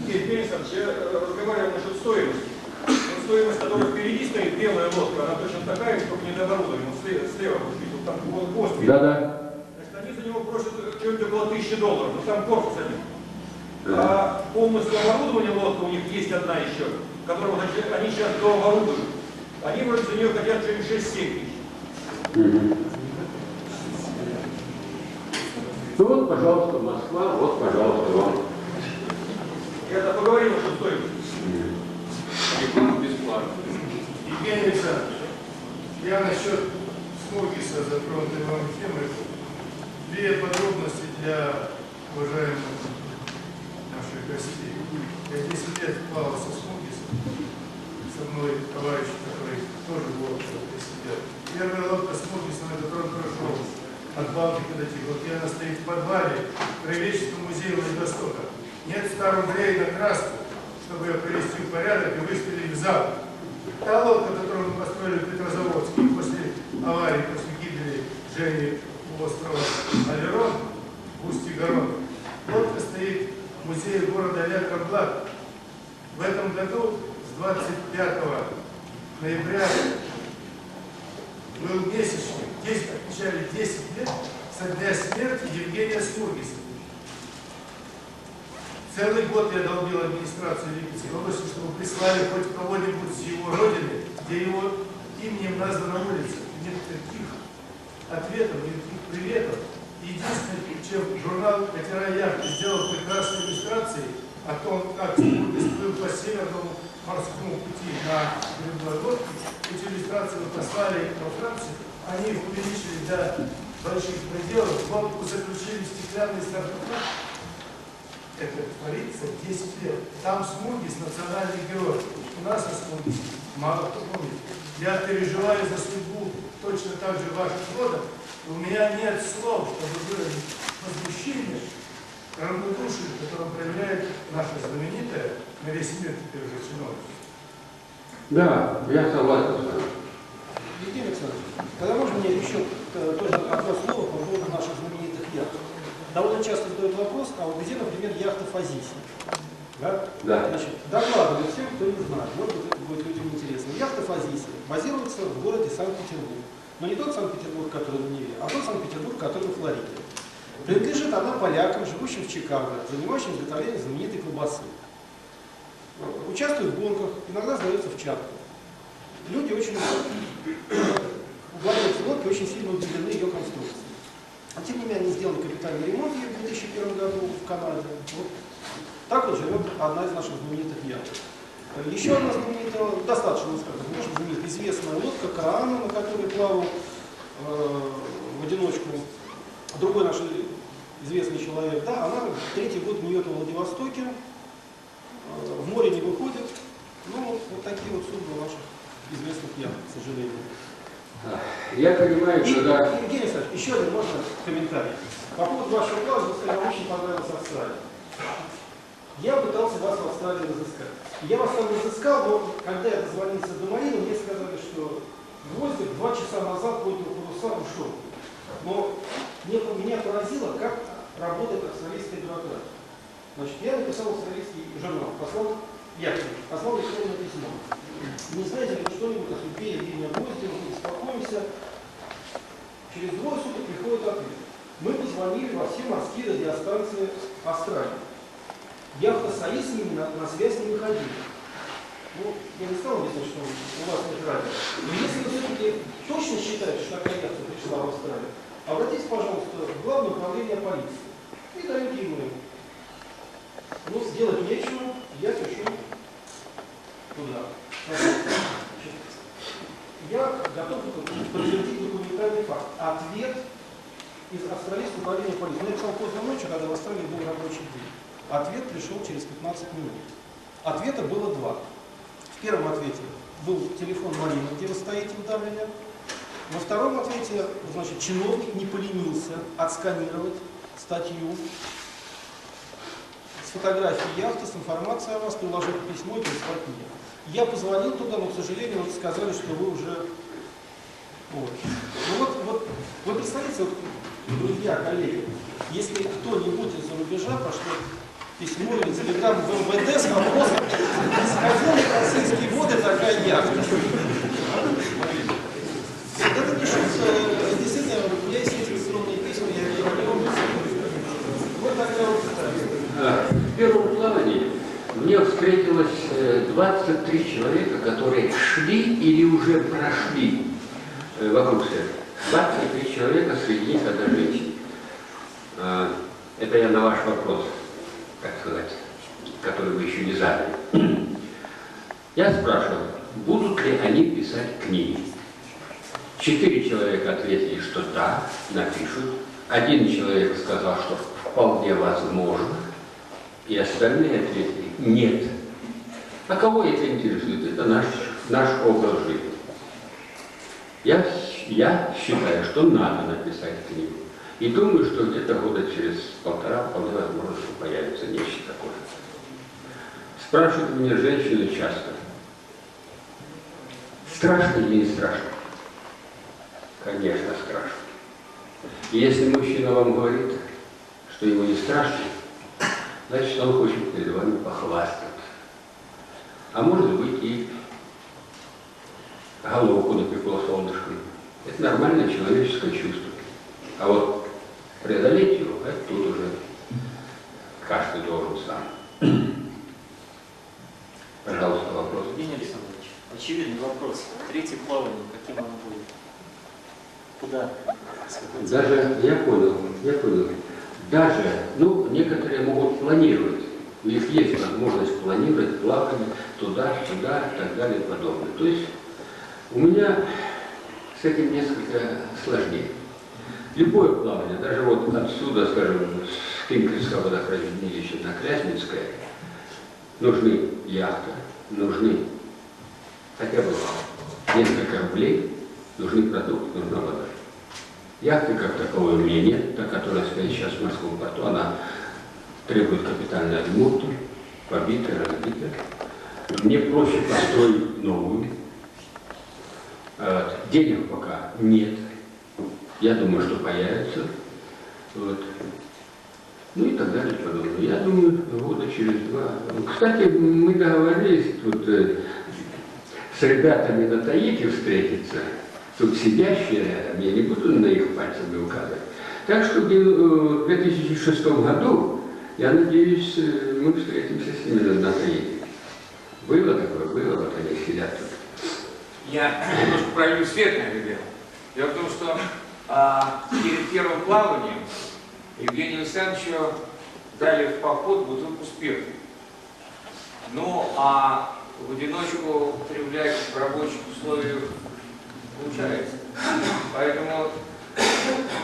Евгений Александрович, я разговаривал насчет стоимости. Вот стоимость, которая впереди стоит, белая лодка, она точно такая, только недооборудована. Слева вот видел, там хвост. Да-да. Значит, они за него просят чуть около $1000, но там корпус один. А полностью оборудование лодка у них есть одна еще, которую они сейчас дооборудуют. Они вроде за нее хотят через 6-7 тысяч. Ну вот, пожалуйста, Москва, вот, пожалуйста, вам. Я-то поговорил, что стоит. Реклама бесплатно. Евгений Александрович, я насчет Смургиса затронутой вами темы. Две подробности для уважаемых наших гостей. Я 10 лет плавал со Смургисом, со мной товарищ, который тоже был 10 лет. Первая лодка Смургисом, это он прошел от Балтики до Тихого океана, стоит в подвале Краеведческого музея Владивостока. Нет 100 рублей на краску, чтобы ее привести в порядок и выставили в зал. Та лодка, которую мы построили в Петрозаводске после аварии, после гибели Жени у острова Алерон, в устье Горон, лодка стоит в музее города Алякарблат. В этом году с 25 ноября был месячник. Здесь отмечали 10 лет со дня смерти Евгения Смургиса. Целый год я долбил администрацию Липецкой области, чтобы прислали хоть кого-нибудь с его родины, где его именем названа улица. Никаких ответов, никаких приветов. Единственное, чем журнал «Катера и яхты» сделал прекрасной иллюстрацией о том, как Смургис плыл по Северному морскому пути на грибной лодке, эти иллюстрации мы послали во Францию, они их увеличили до больших пределов, лодку заключили в стеклянный саркофаг. Это творится 10 лет. Там Смургис национальный герой. У нас о Смургисе мало кто помнит. Я переживаю за судьбу точно так же ваших родов. У меня нет слов, чтобы выразить возмущение, равнодушие, которое проявляет наша знаменитая на весь мир теперь уже чиновник. Да, я согласен с вами. Евгений Александрович, тогда можно мне еще тоже одно слово по поводу наших знаменитых яхт? Довольно часто задают вопрос, а вот где, например, яхта Фазиси? Да? Да. Значит, докладываю всем, кто не знает, может быть, это будет людям интересно. Яхта Фазиси базируется в городе Санкт-Петербург. Но не тот Санкт-Петербург, который в Неве, а тот Санкт-Петербург, который в Флориде. Принадлежит она полякам, живущим в Чикаго, занимающим изготовлением знаменитой колбасы. Участвует в гонках, иногда сдается в чатку. Люди очень, владельцы лодки очень сильно удивлены ее конструкцией. А тем не менее, они сделали капитальный ремонт ее в 2001 году в Канаде. Вот. Так вот живет одна из наших знаменитых яхт. Еще одна знаменитая, достаточно, скажем, может знаменитая, известная лодка Краана, на которой плавал в одиночку другой наш известный человек. Да, она третий год гниет во Владивостоке, в море не выходит. Ну, вот такие вот судьбы наших известных яхт, к сожалению. Я понимаю, что да. Евгений Александрович, еще один можно комментарий. По поводу вашего класса, мне очень понравилась Австралия. Я пытался вас в Австралии разыскать. Я вас там разыскал, но когда я дозвонился до Марины, мне сказали, что Гвоздев 2 часа назад поднял паруса, ушел. Но меня поразило, как работает австралийская бюрократия. Значит, я написал австралийский журнал, послал электронное письмо. Не знаете ли вы что-нибудь о судьбе Евгения Гвоздева? Беспокоимся. Через двое суток приходит ответ. Мы позвонили во все морские радиостанции Австралии. Яхта «Союз» с ними на связь не выходила. Ну, я не стал объяснять, что у вас нет радио. Но если вы все-таки точно считаете, что такая яхта пришла в Австралию, обратитесь, пожалуйста, в Главное управление полиции и даете ему. Ну, сделать нечего, я пишу туда. Я готов подтвердить документальный факт. Ответ из австралийского управления полиции. Я писал поздно ночью, когда в Австралии был рабочий день. Ответ пришел через 15 минут. Ответа было два. В первом ответе был телефон Марины, где вы стоите в Дублине. Во втором ответе, значит, чиновник не поленился отсканировать статью с фотографией яхты, с информацией о вас, приложить письмо и прислать мне. Я позвонил туда, но, к сожалению, вот сказали, что вы уже... Вот. Ну вот, вы представляете, вот, друзья, коллеги, если кто-нибудь из-за рубежа пошло письмо или телеграмму в МВД с вопросом, сходила в российские воды такая яхта. Это не шутка, действительно, у меня есть инвестиционные письма, я не помню. Вот такая вот ситуация. В первом плавании мне встретилось 23 человека, которые шли или уже прошли вокруг себя. 23 человека, среди них одна женщина. Это я на ваш вопрос, так сказать, который вы еще не задали. Я спрашивал, будут ли они писать книги. 4 человека ответили, что да, напишут. 1 человек сказал, что вполне возможно. И остальные ответили, нет. А кого это интересует? Это наш образ жизни. Я считаю, что надо написать книгу. И думаю, что где-то года через 1,5 вполне возможно, что появится нечто такое. Спрашивают меня женщины часто, страшно или не страшно? Конечно, страшно. И если мужчина вам говорит, что ему не страшно, значит, он хочет перед вами похвастаться. А может быть и головку напекло солнышком. Это нормальное человеческое чувство. А вот преодолеть его, это тут уже каждый должен сам. Пожалуйста, вопрос. Евгений Александрович, очевидный вопрос. Третье плавание, каким оно будет? Куда? Даже, я понял. Даже, некоторые могут планировать. У них есть возможность планировать плавание туда, сюда и так далее и подобное. То есть у меня с этим несколько сложнее. Любое плавание, даже вот отсюда, скажем, с Кимкельского водохранилища на Крясницкое, нужны яхта, нужны хотя бы несколько рублей, нужны продукты, нужна вода. Яхты как таковой у меня нет, та, которая стоит сейчас в морском порту, она требует капитального ремонта, побитая, разбитая. Мне проще построить новую. Денег пока нет. Я думаю, что появится. Вот. Ну и так далее, подобное. Я думаю, года через 2. Кстати, мы договорились тут с ребятами на Таити встретиться. Тут сидящие рядом, я не буду на их пальцами указывать. Так что в 2006 году, я надеюсь, мы встретимся с ними на Таити. Было такое, было, вот они сидят тут. Я немножко пролью свет на это дело. Дело в том, что перед первым плаванием Евгению Александровичу дали в поход бутылку спирта. Ну, а в одиночку употреблять в рабочих условиях получается. Поэтому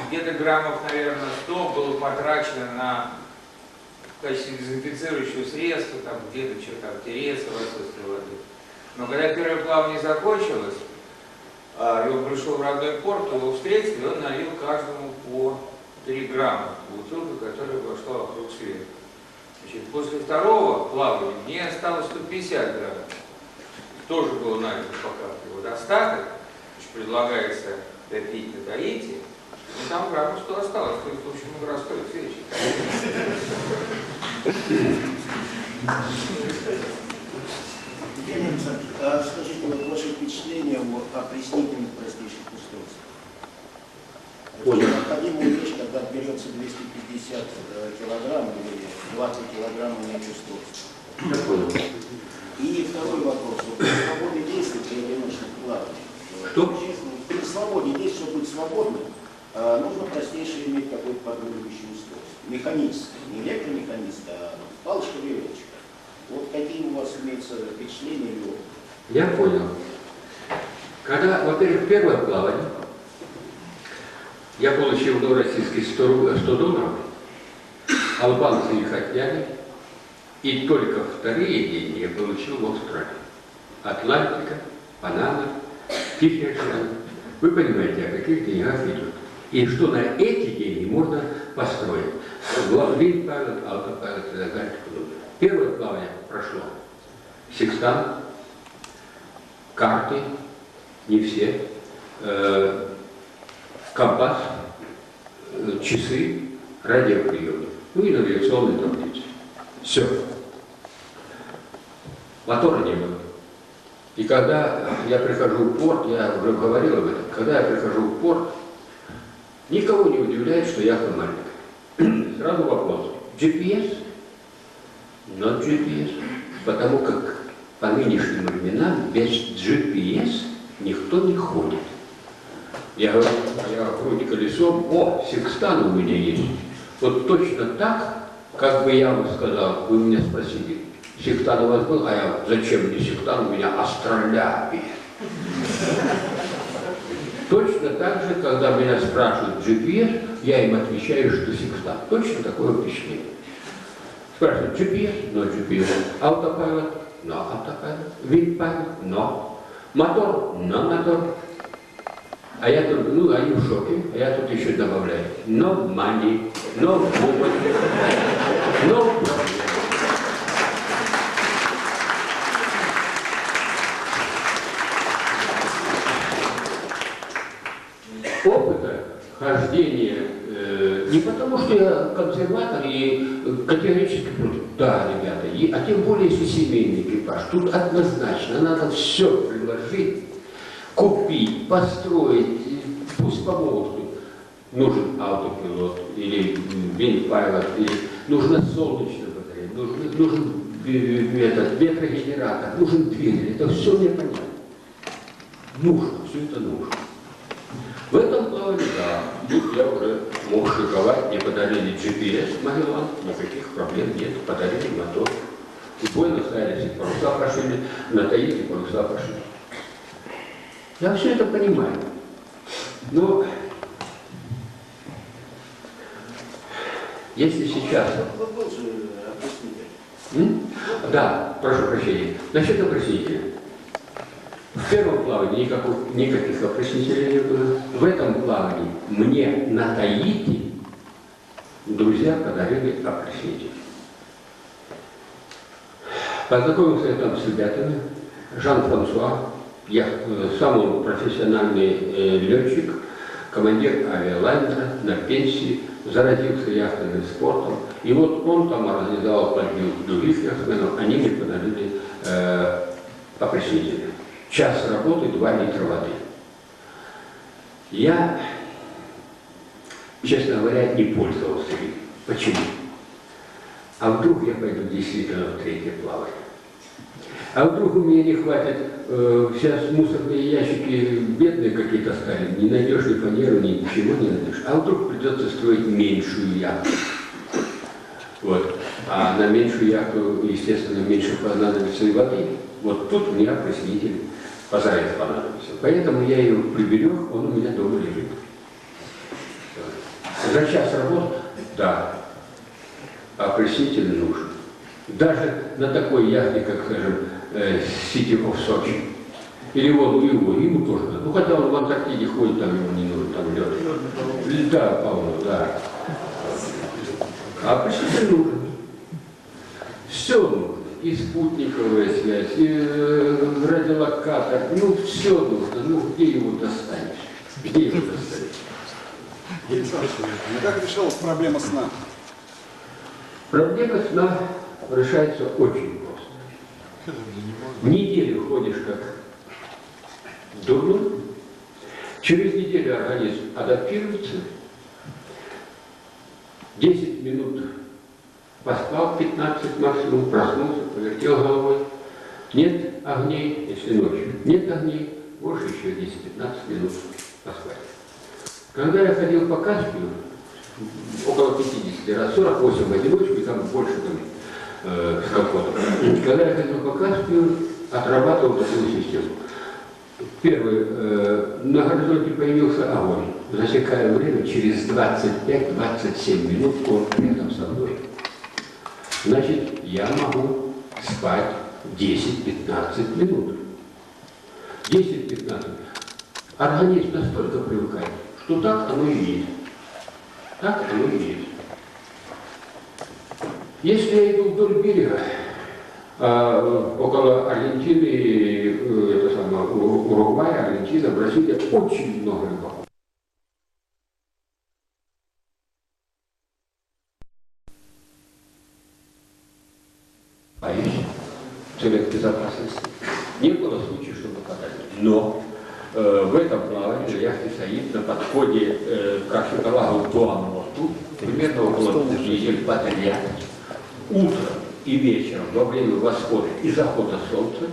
где-то граммов, наверное, 100 было потрачено на в качестве дезинфицирующего средства, там где-то что-то там тереться в отсутствии воды. Но когда первое плавание закончилось, и он пришел в родной порт, его встретили, он налил каждому по 3 грамма бутылку, которая вошла вокруг света. Значит, после второго плавания мне осталось 150 грамм. Тоже было налито пока. И вот остаток, предлагается допить на Таити, и там граммов 100 осталось, то есть, в общем, много расстоит свечи. Евгений Александрович, а скажите, вот ваше впечатление о опреснительных простейших устройствах? Это необходимая вещь, когда берется 250 килограмм или 20 килограмм энергоустройств. И второй вопрос. Вот при свободе действий при одиночных плаваниях. Что? При свободе действий, чтобы быть свободным, нужно простейшее иметь какое-то подруливающее устройство. Механическое, не электромеханическое, а палочка-веревочка. Вот какие у вас имеются впечатления или опыт? Я понял. Когда, во-первых, первое плавание, я получил до российских 100 долларов, албанцы их отняли, и только вторые деньги я получил в Австралии. Атлантика, Панама, Тихий океан. Вы понимаете, о каких деньгах идет. И что на эти деньги можно построить. Виндпайлот, автопайлот и так далее. Первое плавание прошло. Секстант, карты, не все, компас, часы, радиоприемник, ну и навигационные таблицы. Все. Мотора не было. И когда я прихожу в порт, я уже говорил об этом, когда я прихожу в порт, никого не удивляет, что яхта маленькая. Сразу вопрос. GPS? Но GPS. Потому как по нынешним временам без GPS никто не ходит. Я говорю, я вроде колесом, о, секстан у меня есть. Вот точно так, как бы я вам сказал, вы меня спросили, сектан у вас был, а я, зачем мне сектан, у меня астролябия. Точно так же, когда меня спрашивают GPS, я им отвечаю, что секстан. Точно такое впечатление. Спрашивают GPS, но GPS. Автопайлот, но автопайлот. Виндпайлот, но. Мотор, но мотор. А я тут, ну, они в шоке, а я тут еще добавляю. No money, no woman, no problem. Опыта хождения, не потому что я консерватор и категорически против. Да, ребята, а тем более если семейный экипаж. Тут однозначно надо все предложить, купить, построить, пусть помогут. Нужен автопилот или виндпайлот, или нужна солнечная батарея, нужен ветрогенератор, нужен двигатель. Это все мне понятно. Нужно, все это нужно. В этом плане, да, тут я уже мог шиковать, мне подарили GPS, Магеллан, никаких проблем нет, подарили мотор. В Буэнос-Айресе паруса пошили, на Таити паруса пошили. Я все это понимаю. Но если сейчас... Был же опреснитель. Да, прошу прощения. Насчет опреснителя. В первом плавании никаких опреснителей не было. В этом плавании мне на Таити друзья подарили опреснитель. Познакомился я там с ребятами. Жан-Франсуа, я сам он профессиональный летчик, командир авиалайнера на пенсии, заразился яхтенным спортом. И вот он там организовал подъем других яхтсменов, они мне подарили опреснитель. Час работы, 2 литра воды. Я, честно говоря, не пользовался им. Почему? А вдруг я пойду действительно в третье плавание? А вдруг у меня не хватит, сейчас мусорные ящики бедные какие-то стали, не найдешь ни фанеру, ничего не найдешь. А вдруг придется строить меньшую яхту. Вот. А на меньшую яхту, естественно, меньше понадобится и воды. Вот тут у меня опреснитель позарез понадобится. Поэтому я ее приберег, он у меня дома лежит. За час работы, да, опреснитель нужен. Даже на такой яхте, как, скажем, City of Sochi. Или вон ему тоже надо. Ну, хотя он в Антарктиде ходит, там ему не нужен, там лед. Да, полно, да. А опреснитель нужен. Все нужно. И спутниковая связь, и радиолокатор, ну, все нужно. Ну, где его достанешь? Где его достанешь? Как решилась проблема сна? Проблема сна решается очень просто. В неделю ходишь как дурной, через неделю организм адаптируется, 10 минут поспал, 15 максимум, проснулся, повертел головой. Нет огней, если ночью нет огней, можешь еще 10-15 минут поспать. Когда я ходил по Каспию, около 50 раз, 48 в одиночку, и там больше с комфортом. Когда я ходил по Каспию, отрабатывал такую систему. Первый, на горизонте появился огонь. Засекаю время, через 25-27 минут он рядом со мной. Значит, я могу спать 10-15 минут. 10-15. Организм настолько привыкает, что так оно и есть. Так оно и есть. Если я иду вдоль берега, около Аргентины, Уругвая, Аргентина, Бразилия, очень много рыбаков. Боюсь, в целях безопасности. Не было случая, чтобы подали. Но в этом плавании на яхте «Саид» на подходе к архипелагу Туамоту, примерно около 2 недель подряд, утром и вечером, во время восхода и захода солнца,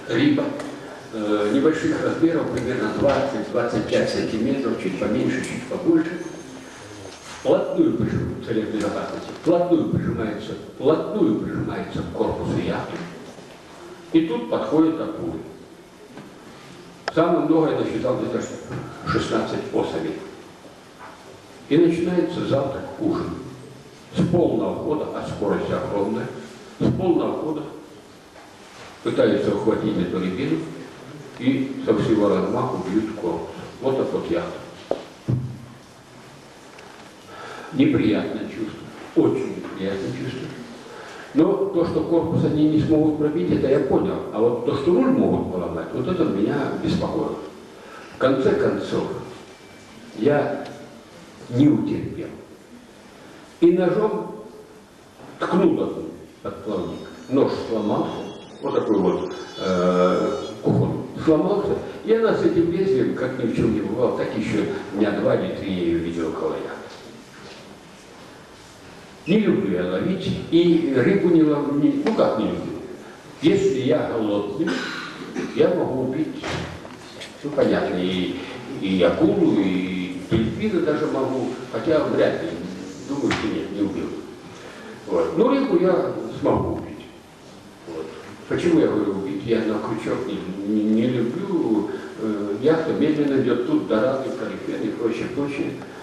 рыба небольших размеров, примерно 20-25 сантиметров, чуть поменьше, чуть побольше, вплотную прижимается, в целях безопасности, вплотную прижимается к корпусу яхты, и тут подходит акулы. Самое много я насчитал где-то 16 особей. И начинается завтрак, ужин. С полного хода, а скорость огромная, с полного хода пытаются ухватить эту рябину и со всего размаху бьют корпус. Вот так вот яхта. Неприятное чувство, очень неприятное чувство. Но то, что корпус они не смогут пробить, это я понял. А вот то, что руль могут поломать, вот это меня беспокоило. В конце концов, я не утерпел. И ножом ткнул под плавник. Нож сломался, вот такой вот кухонный, сломался. И она с этим лезвием, как ни в чем не бывало, так еще дня 2 или 3 я ее видел около яхты. Не люблю я ловить, и рыбу не ловлю, ну как не люблю. Если я голодный, я могу убить, ну понятно, и акулу, и дельфина даже могу, хотя вряд ли, думаю, что нет, не убил. Вот. Но рыбу я смогу убить. Вот. Почему я говорю убить? Я на крючок не люблю, яхта медленно идет, тут дорады, карифены и прочее,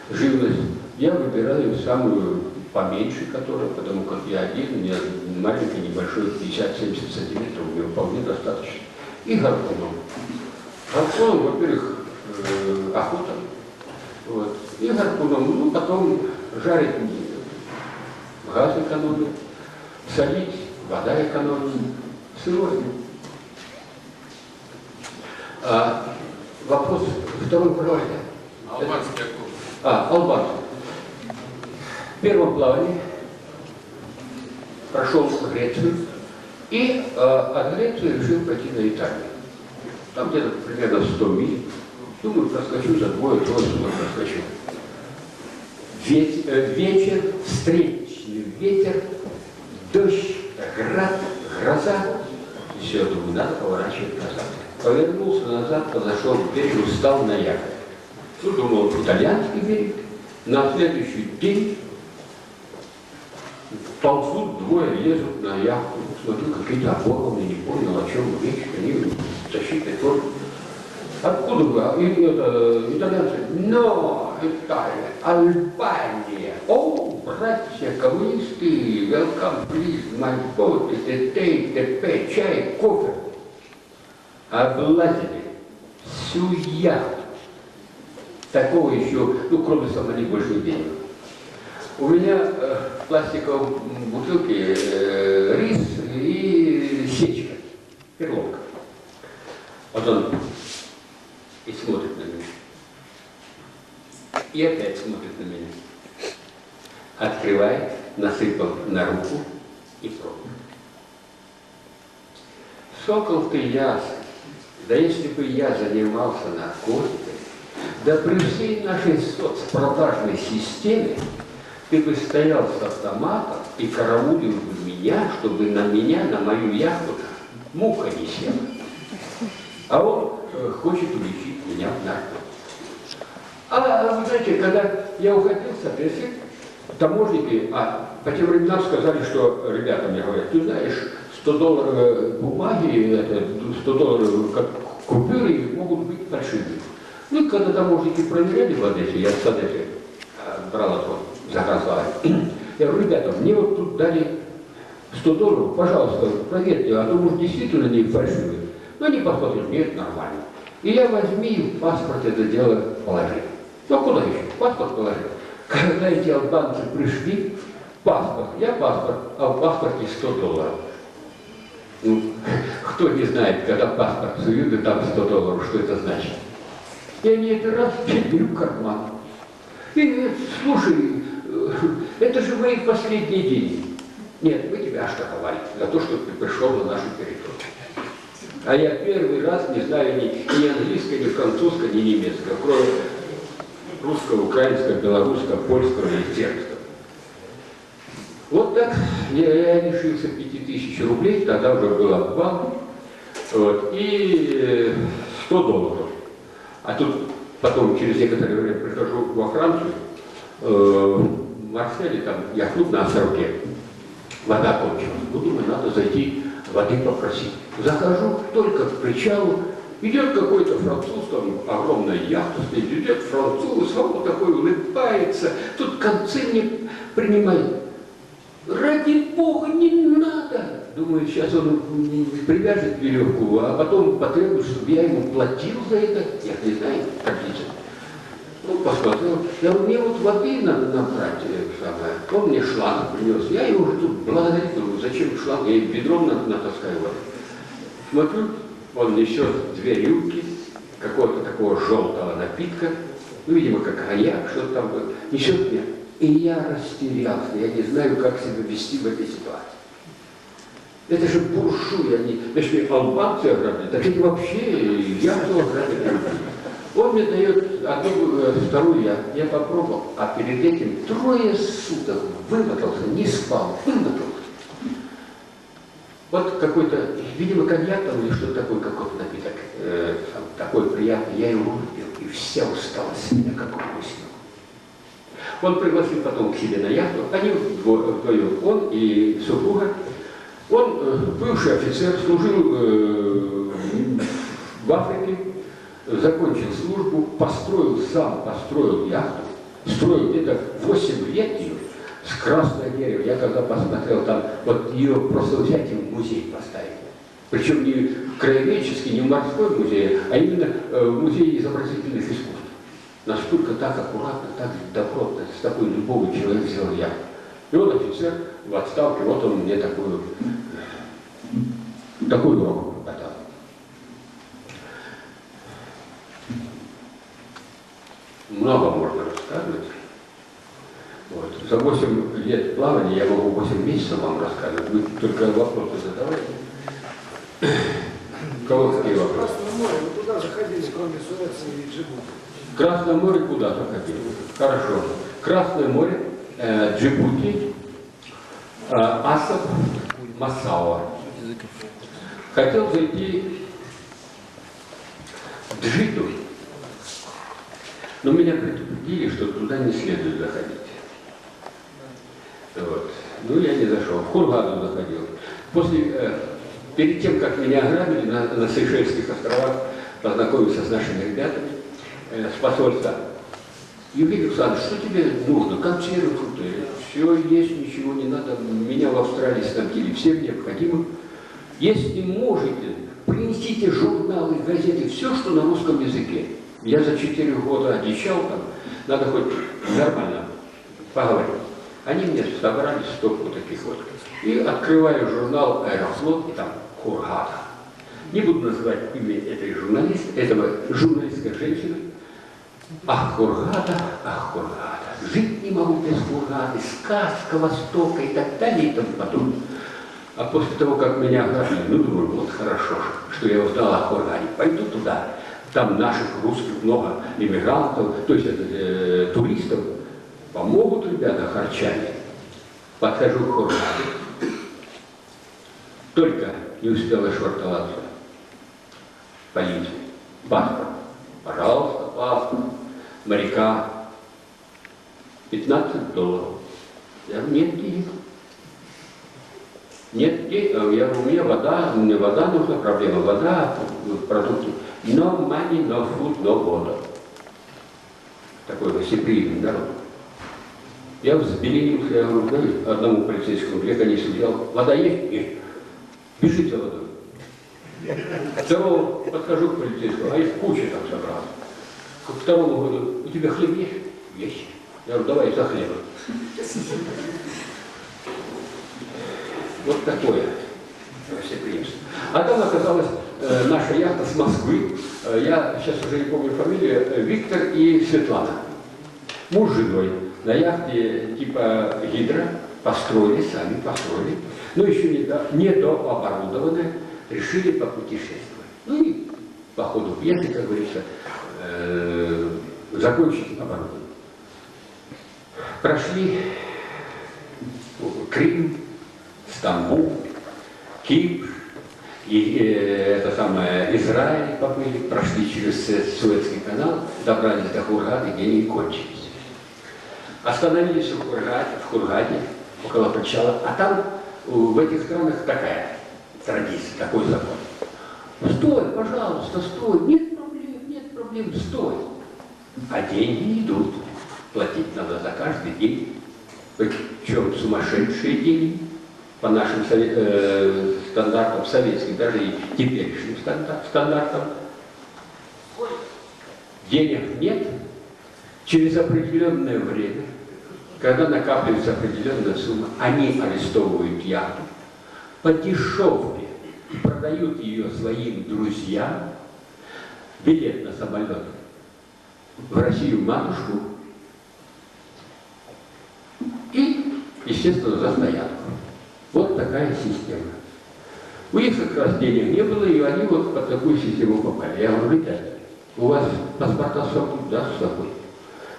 живность. Я выбираю самую поменьше, которая, потому как я один, у меня маленький, небольшой, 50-70 сантиметров, мне вполне достаточно. И гарпуном. Гарпуном, во-первых, охота. Вот. И гарпуном, ну, потом жарить газ экономит, солить, вода экономит, сырой. Вопрос второй проводя. Албанский акул. Албанский. В первом плавании прошел Грецию и от Греции решил пойти на Италию. Там где-то примерно 100 миль. Думаю, проскочу за 2-3 суток проскочу. Вечер, встречный ветер, дождь, град, гроза. И все, думаю, надо поворачивать назад. Повернулся назад, подошел к берегу, встал на якорь. Ну, думал, итальянский берег. На следующий день ползут, 2 лезут на яхту. Смотрю, какие-то оборванные, не понял, о чем речь. Они защитной формы. Откуда вы? Итальянцы? Но, Италия, Албания. О, братья, коммунисты, welcome, please, my boat, т.д., т.п., чай, кофе. Облазили всю яхту. Такого еще, ну, кроме сомали, больше не было. У меня в пластиковой бутылке рис и сечка, перловка. Вот он и смотрит на меня. И опять смотрит на меня. Открывает, насыпал на руку и пробует. Сокол ты ясный. Да если бы я занимался наркотиками, да при всей нашей соцпродажной системе ты бы стоял с автоматом и караулил бы меня, чтобы на мою яхту муха не села. А он хочет уличить меня в наркотиках. А вы знаете, когда я уходил с Одессы, таможники, по тем временам сказали, что ребята мне говорят, ты знаешь, $100 бумаги, $100 как купюры могут быть фальшивыми. Ну и когда таможники проверяли в Одессе, я с Одессы брал отвод, заказал. Я говорю, ребята, мне вот тут дали $100, пожалуйста, проверьте, а то может действительно не фальшивые. Но они посмотрят, нет, нормально. И я возьми в паспорт это дело положил. Ну куда еще? Паспорт положил. Когда эти албанцы пришли, паспорт, я паспорт, а в паспорте $100. Ну, кто не знает, когда паспорт суют, и там $100, что это значит? И они это раз перебили в карман. И слушай, это же мои последние деньги. Нет, мы тебя оштрафовали за то, что ты пришел на нашу территорию. А я первый раз не знаю ни английского, ни французского, ни немецкого, кроме русского, украинского, белорусского, польского и сербского. Вот так я лишился 5000 рублей, тогда уже был обвал, вот, и $100. А тут потом через некоторое время прихожу во Францию, в Марселе, там яхнут на островке, вода кончилась. Ну, думаю, надо зайти воды попросить. Захожу только к причалу, идет какой-то француз, там огромная яхта стоит, идет француз, он вот такой улыбается, тут концы не принимает. Ради Бога, не надо! Думаю, сейчас он привяжет веревку, а потом потребует, чтобы я ему платил за это. Я не знаю, как это. Ну, посмотрел. Я говорю, мне вот воды надо набрать. Он мне шланг принес. Я его уже тут благодарю, думаю, зачем шланг? Я ведром натаскаю воды. Смотрю, он несет 2 рюмки какого-то такого желтого напитка, ну, видимо, как коньяк, что-то там было. Несет мне. И я растерялся, я не знаю, как себя вести в этой ситуации. Это же буржуи, они, если албанцы ограбили, так они вообще яхту ограбили. Он мне дает одну, вторую я попробовал, а перед этим 3 суток вымотался, не спал, вымотался. Вот какой-то, видимо, коньяк там или что-то такое, какой-то напиток, такой приятный, я его выпил, и вся усталость меня как упустила. Он пригласил потом к себе на яхту, они вдвоем, он и супруга. Он бывший офицер, служил в Африке, закончил службу, сам построил яхту, строил где-то 8 лет ее с красного дерева. Я когда посмотрел, там вот ее просто взять и в музей поставить. Причем не краеведческий, не в морской музей, а именно в музее изобразительных искусств. Настолько так аккуратно, так добротно, с такой любовью человек сделал яхту. И он офицер в отставке, вот он мне такую урок показал. Много можно рассказывать. Вот. За 8 лет плавания я могу 8 месяцев вам рассказывать. Вы только вопросы задавайте. У кого какие вопросы? Красное море, вы туда заходили, кроме Суэца и Джибути? Красное море куда заходили? Хорошо. Красное море, Джибути, Асап, Масауа. Хотел зайти в Джиду, но меня предупредили, что туда не следует заходить. Вот. Ну, я не зашел. В Хургаду заходил. Перед тем, как меня ограбили на Сейшельских островах, познакомился с нашими ребятами с посольства. Евгений Александрович, что тебе нужно? Консервы, фрукты? Все есть, ничего не надо. Меня в Австралии снабдили всем необходимым. Если можете, принесите журналы, газеты, все, что на русском языке. Я за 4 года одичал там, надо хоть нормально поговорить. Они мне собрали стопку таких вот. И открываю журнал «Аэрофлот», и там Хургада. Не буду называть имя этой журналистской женщины. Ах, Хургада, жить не могу без Хургады, сказка Востока и так далее и тому подобное. А после того, как меня ограбили, ну, думаю, вот хорошо, что я узнал о Хургаде. Пойду туда. Там наших русских много иммигрантов, то есть туристов. Помогут ребята харчами. Подхожу к Хургаде. Только не успела швартоваться. Полиция. Паспорт. Пожалуйста, паспорт. Моряка. $15. Я говорю, нет денег. Нет денег. Я говорю, у меня вода, мне вода нужна, проблема вода, продукты. No money, no food, no water. Такой гостеприимный народ. Я взбеленился, я говорю, знаете, одному полицейскому, я, конечно, взял, вода есть? Есть. Бежите за водой. Второго подхожу к полицейскому, а их куча там собралась. К второму говорю, у тебя хлеб есть? Есть. Я говорю, давай за хлеб. Вот такое гостеприимство. А там оказалась наша яхта с Москвы. Я сейчас уже не помню фамилию, Виктор и Светлана. Муж с женой. На яхте типа гидро построили, сами построили. Но еще не дооборудованные, решили попутешествовать. Ну и по ходу пьесы, как говорится, закончить оборудование. Прошли Крым, Стамбул, Кипр, и это самое Израиль поплыли, прошли через Суэцкий канал, добрались до Хургады, где они кончились. Остановились в Хургаде, около причала, а там в этих странах такая традиция, такой закон. Стой, пожалуйста, стой, нет проблем, стой. А деньги идут, платить надо за каждый день. Причем сумасшедшие деньги по нашим стандартам советским, даже и теперешним стандартам. Денег нет, через определенное время, когда накапливается определенная сумма, они арестовывают яхту по дешевке и продают ее своим друзьям, билет на самолет в Россию матушку и, естественно, за стоянку. Вот такая система. У них как раз денег не было, и они вот под такую систему попали. Я говорю, ребята, у вас паспорта с собой? Да, с собой.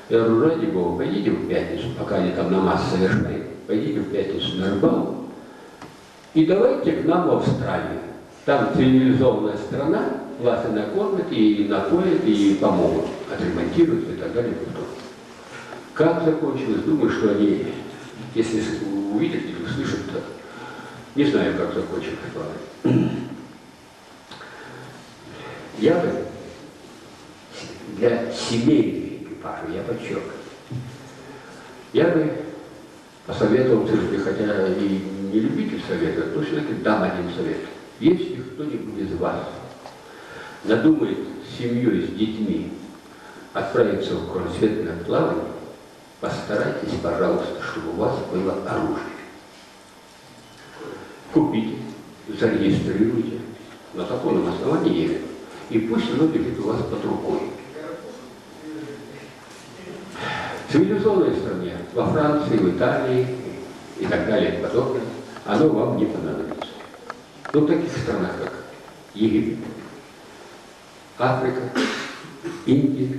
Я говорю, ради Бога, пойдите в пятницу, пока они там намаз совершают, пойдите в пятницу на рыбалку и давайте к нам в Австралию. Там цивилизованная страна, вас и накормят, и напоят, и помогут, отремонтируют и так далее. Как закончилось? Думаю, что они, если увидят или услышат, то не знаю, как закончилось. Я бы для семейных экипажей, я подчеркиваю, я бы посоветовал, хотя и не любитель совета, но все-таки дам один совет. Если кто-нибудь из вас надумает с семьей, с детьми отправиться в кругосветное плавание, постарайтесь, пожалуйста, чтобы у вас было оружие. Купите, зарегистрируйте на законном основании, и пусть оно лежит у вас под рукой. В цивилизованной стране, во Франции, в Италии и так далее и подобное, оно вам не понадобится. Но в таких странах, как Египет, Африка, Индия,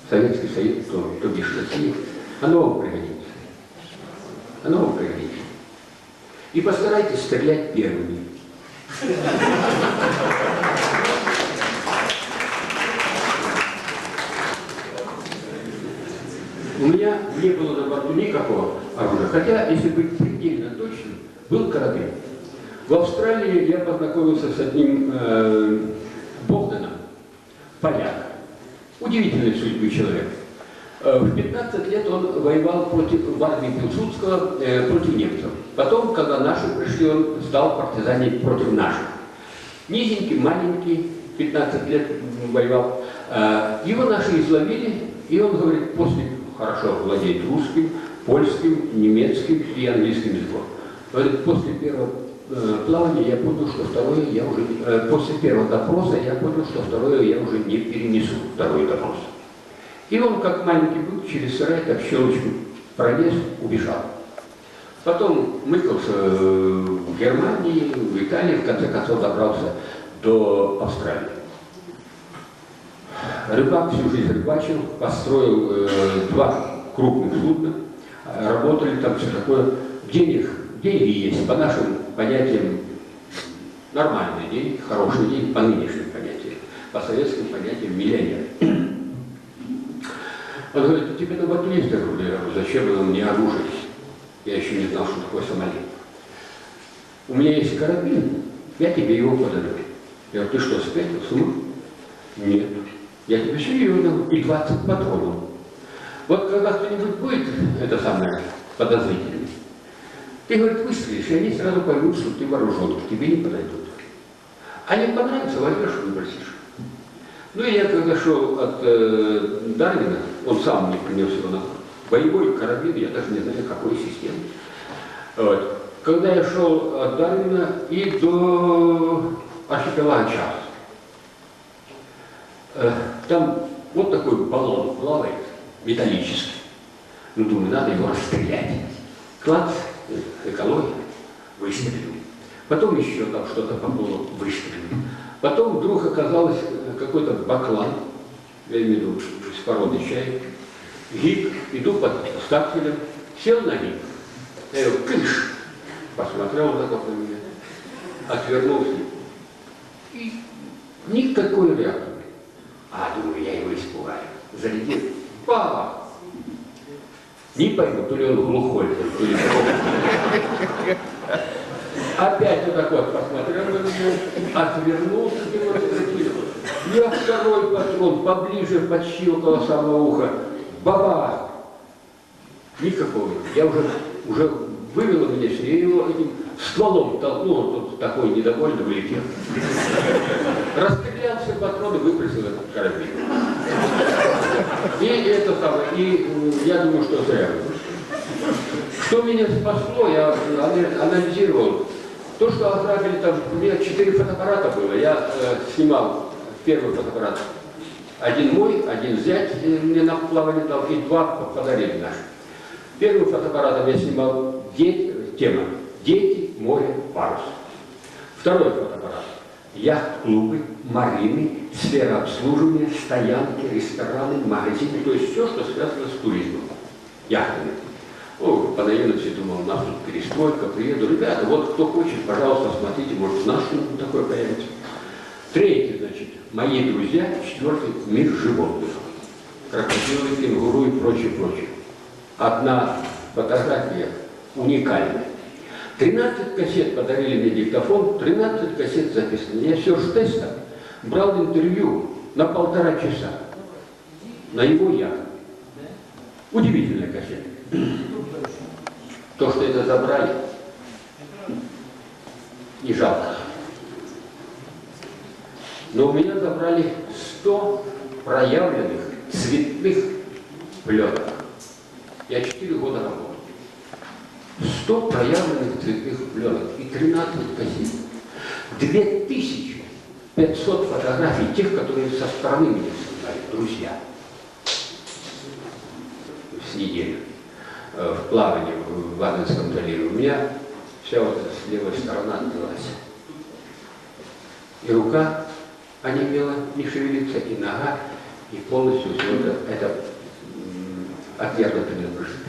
Советский Союз, то бишь Россия, оно вам пригодится. Оно вам пригодится. И постарайтесь стрелять первыми. У меня не было на борту никакого оружия. Хотя, если быть предельно точным, был карабин. В Австралии я познакомился с одним Богданом, поляк. Удивительной судьбы человек. В 15 лет он воевал в армии Пилсудского против немцев. Потом, когда наши пришли, он стал партизанить против наших. Низенький, маленький, 15 лет воевал. Его наши изловили, и он говорит, после хорошо владеет русским, польским, немецким и английским языком. Говорит, после первого плавания я понял, что второе я уже, после первого допроса я понял, что второе я уже не перенесу, второй допрос. И он, как маленький был, через сарай, так щелочку пролез, убежал. Потом мыкался в Германии, в Италии, в конце концов добрался до Австралии. Рыбак всю жизнь рыбачил, построил 2 крупных судна, работали там все такое. Деньги есть, по нашим понятиям нормальные деньги, хорошие деньги, по нынешним понятиям, по советским понятиям миллионер. Он говорит, тебе на борту есть оружие? Я говорю, зачем вы мне оружие? Я еще не знал, что такое самолет. У меня есть карабин, я тебе его подарю. Я говорю, ты что, спятил, с ума? Нет. Я тебе серьезно, и 20 патронов. Вот когда кто-нибудь будет, это самое, подозрительный, ты, говорит, выстрелишь, и они сразу поймут, что ты вооружен, к тебе не подойдут. А не понравится, возьмешь и выбросишь. Ну и я когда шел от Дарвина, он сам мне принес его на боевой карабин, я даже не знаю, какой системы. Вот. Когда я шел от Дарвина и до архипелага Чарс, там вот такой баллон плавает, металлический. Ну, думаю, надо его расстрелять. Класс, экология, выстрелил. Потом еще там что-то попало, выстрелил. Потом вдруг оказалось какой-то баклан, я имею в виду из породы чая, гик, иду под стакселем, сел на гик, я его кыш, посмотрел так вот на меня, отвернулся, и никакой реакции. А, думаю, я его испугаю. Зарядил. Па! Не пойму, то ли он глухой, то ли глухой. Опять вот так вот посмотрел на меня, отвернулся, я второй патрон поближе, почти около самого уха. Баба! Никакого. Я уже вывел меня, я его этим стволом толкнул, он тут такой недовольный вылетел. Расстрелял все патроны, выбросил этот карабин. И это самое, и я думаю, что зря. Что меня спасло, я анализировал. То, что ограбили там, у меня 4 фотоаппарата было, я снимал первый фотоаппарат. Один мой, один зять мне на плавание дал, и 2 подарили наши. Первым фотоаппаратом я снимал тема «Дети, море, парус». Второй фотоаппарат – яхт-клубы, марины, сфера обслуживания, стоянки, рестораны, магазины, то есть все, что связано с туризмом, яхтами. О, по наивности думал, у нас тут перестройка, приеду. Ребята, вот кто хочет, пожалуйста, смотрите, может, в наш такое появится. Третий, значит, мои друзья, 4-й, мир животных. Крокодилы, кенгуру и прочее, прочее. Одна фотография уникальная. 13 кассет подарили мне диктофон, 13 кассет записаны. Я все с теста брал интервью на 1,5 часа на его яхту. Удивительная кассета. То, что это забрали, не жалко. Но у меня забрали 100 проявленных цветных пленок. Я 4 года работал. 100 проявленных цветных пленок и 13 кассет. 2500 фотографий тех, которые со стороны меня снимали, друзья. С недели в плавании в Аденском заливе. У меня вся вот эта левая сторона открылась. И рука онемела, не шевелится, и нога, и полностью все это от нервной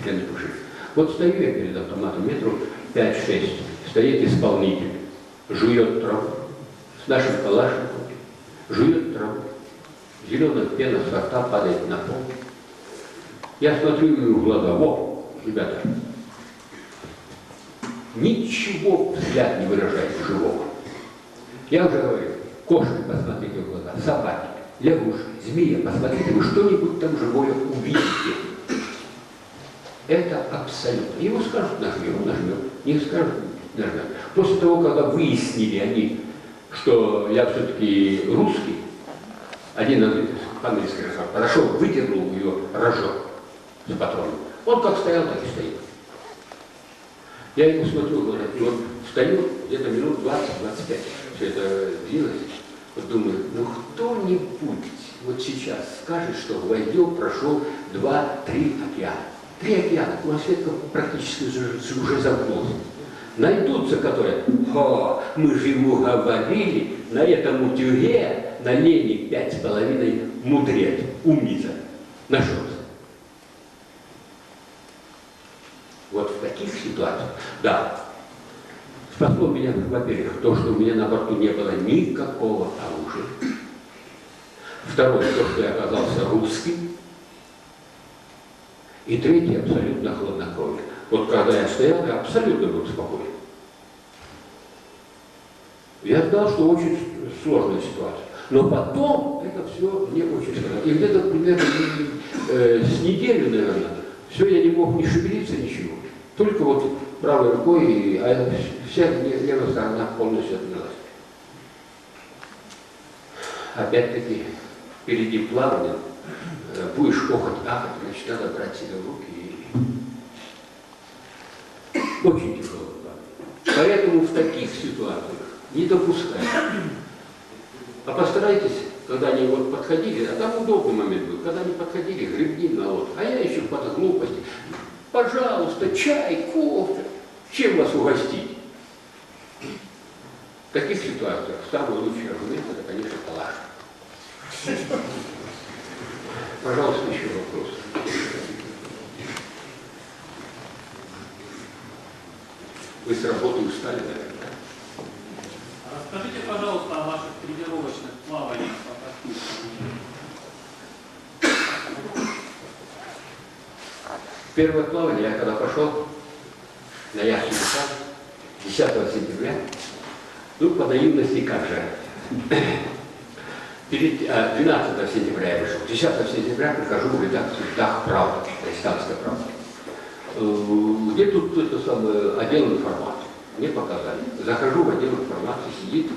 пленопуши. Вот стою я перед автоматом, метров 5-6, стоит исполнитель, жует траву, с нашим калашником, жует траву, зеленая пена с рта падает на пол. Я смотрю ему в глаза, во, ребята, ничего взгляд не выражает живого. Я уже говорю, кошки, посмотрите в глаза, собаки, лягушки, змея, посмотрите, вы что-нибудь там живое увидите. Это абсолютно. Ему скажут, нажмем, не скажут, нажмем. После того, когда выяснили они, что я все-таки русский, один по-английски подошел, выдернул ее рожок с патроном. Он как стоял, так и стоит. Я ему смотрю в глаза, и он встаю, где-то минут 20-25. Все это длилось. Вот думаю, ну кто-нибудь вот сейчас скажет, что Гвоздев прошел 2-3 океана. 3 океана, кругосветка практически уже замкнулась. Найдутся, которые, мы же ему говорили, на этом утюге на лени 5,5 мудрец, умница, нашелся. Вот в таких ситуациях, да, спасло меня, во-первых, то, что у меня на борту не было никакого оружия. Второе, то, что я оказался русским. И третье, абсолютно хладнокровие. Вот когда я стоял, я абсолютно был спокоен. Я знал, что очень сложная ситуация. Но потом это все мне очень сложно. И где-то примерно с неделю, наверное, все, я не мог ни шевелиться, ничего. Только вот правой рукой, а вся левая сторона полностью отнялась. Опять-таки, впереди плавание, будешь охать, значит, надо брать себя в руки. Очень тяжело. Поэтому в таких ситуациях не допускайте. А постарайтесь, когда они вот подходили, а там удобный момент был, когда они подходили, гребни на лодку, а я еще под глупости. Пожалуйста, чай, кофе. Чем вас угостить? В таких ситуациях самый лучший аргумент — это, конечно, калаш. Пожалуйста, еще вопрос. Вы с работы устали, наверное? Расскажите, пожалуйста, о ваших тренировочных плаваниях по Каспийскому морю. Первое плавание, я когда пошел на яхте 10 сентября, ну, по наивности как же. 12 сентября я вышел, 10 сентября прихожу в редакцию «Дах Правда», «Рестанская правда». Где тут это самое, отдел информации? Мне показали. Захожу в отдел информации, сидит,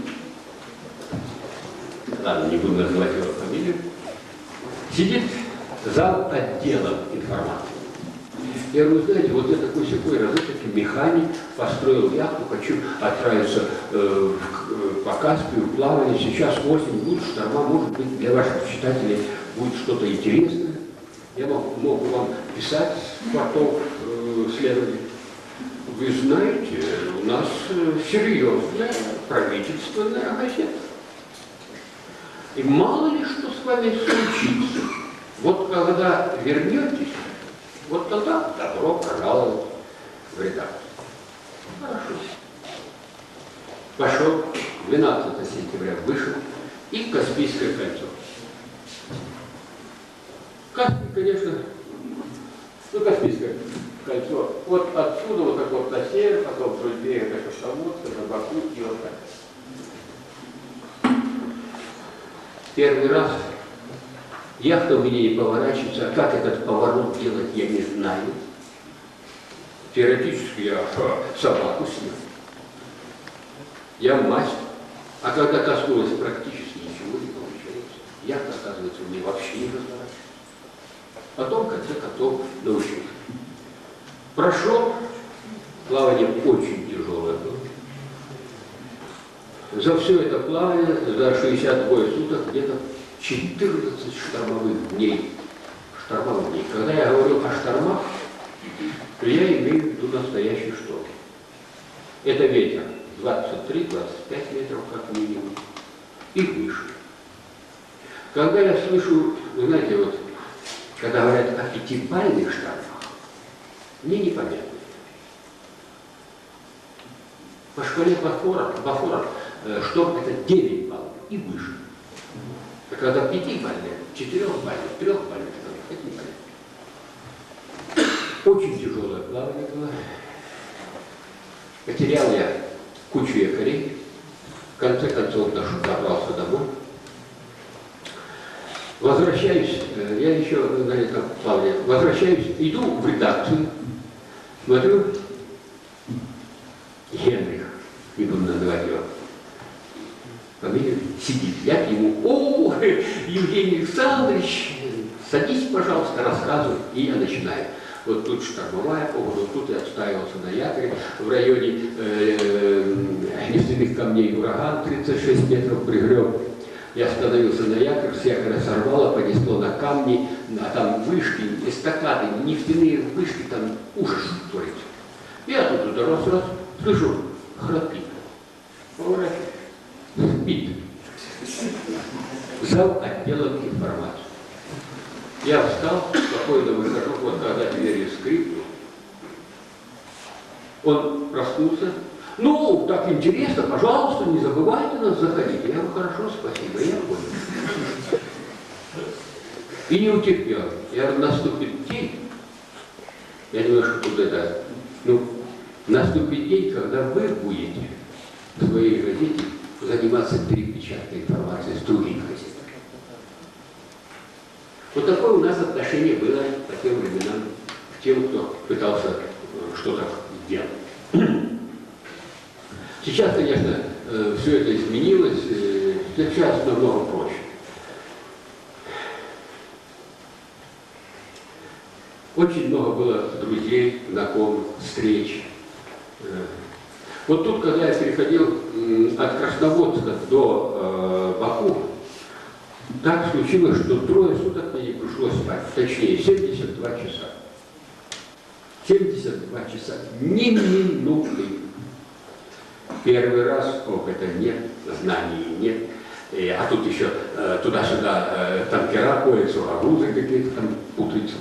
ладно, не буду называть его фамилию, сидит зал отдела информации. Я говорю, знаете, вот я такой секой разыскиватель, механик, построил яхту, хочу отправиться по Каспию, плавание. Сейчас осень, будет шторма, может быть, для ваших читателей будет что-то интересное. Я могу вам писать с портов следователей. Вы знаете, у нас серьезная правительственная газета. И мало ли что с вами случится. Вот когда вернетесь, вот тогда добро пожаловать в редакцию. Хорошо. Пошел, 12 сентября вышел, и Каспийское кольцо. Каспий, конечно, ну, Каспийское кольцо. Вот отсюда вот так вот на север, потом вдоль берега Комсомольска, на Баку и вот так. Первый раз яхта у меня не поворачивается, а как этот поворот делать, я не знаю. Теоретически я собаку снял. Я мастер. А когда коснулось, практически ничего не получается. Яхта, оказывается, мне вообще не разворачивается. Потом, в конце концов, научился. Прошел, плавание очень тяжелое было. За все это плавание, за 62 суток, где-то 14 штормовых дней. Когда я говорю о штормах, то я имею в виду настоящий шторм. Это ветер 23-25 метров как минимум и выше. Когда я слышу, вы знаете, вот, когда говорят о 5-бальных штормах, мне непонятно. По шкале Бафора шторм это 9 баллов и выше. А когда 5-бальные, 4-бальные, 3-бальные, это непонятно. Очень тяжелое плавание было. Потерял я кучу якорей. В конце концов добрался домой. Возвращаюсь, я еще на этом плавании, возвращаюсь, иду в редакцию, смотрю, Генрих, не буду называть его фамилию, сидит, я к нему, о, Евгений Александрович, садись, пожалуйста, рассказывай, и я начинаю. Вот тут штормовая погода, вот тут я отстаивался на якоре, в районе нефтяных камней ураган 36 метров пригреб. Я остановился на якорь, с якоря сорвало, понесло на камни, а там вышки, эстакады, нефтяные вышки, там ужас творится. Я тут туда раз, слышу, храпит. Поворачиваюсь, спит. Зал отделом информации. Я встал, спокойно выхожу, вот когда двери скрипнули. Он проснулся. Ну, так интересно, пожалуйста, не забывайте нас заходить. Я говорю, хорошо, спасибо, я понял. И не утерпел. Я говорю, наступит день, я немножко тут это, наступит день, когда вы будете в своей газете заниматься перепечаткой информации с других газет. Вот такое у нас отношение было по тем временам к тем, кто пытался что-то делать. Сейчас, конечно, все это изменилось, сейчас намного проще. Очень много было друзей, знакомых, встреч. Вот тут, когда я переходил от Красноводска до Баку, так случилось, что 3 суток мне не пришлось спать, точнее 72 часа. 72 часа, ни минуты. Первый раз опыта нет, знаний нет, а тут еще туда-сюда танкера ходят, грузы какие-то там путаются.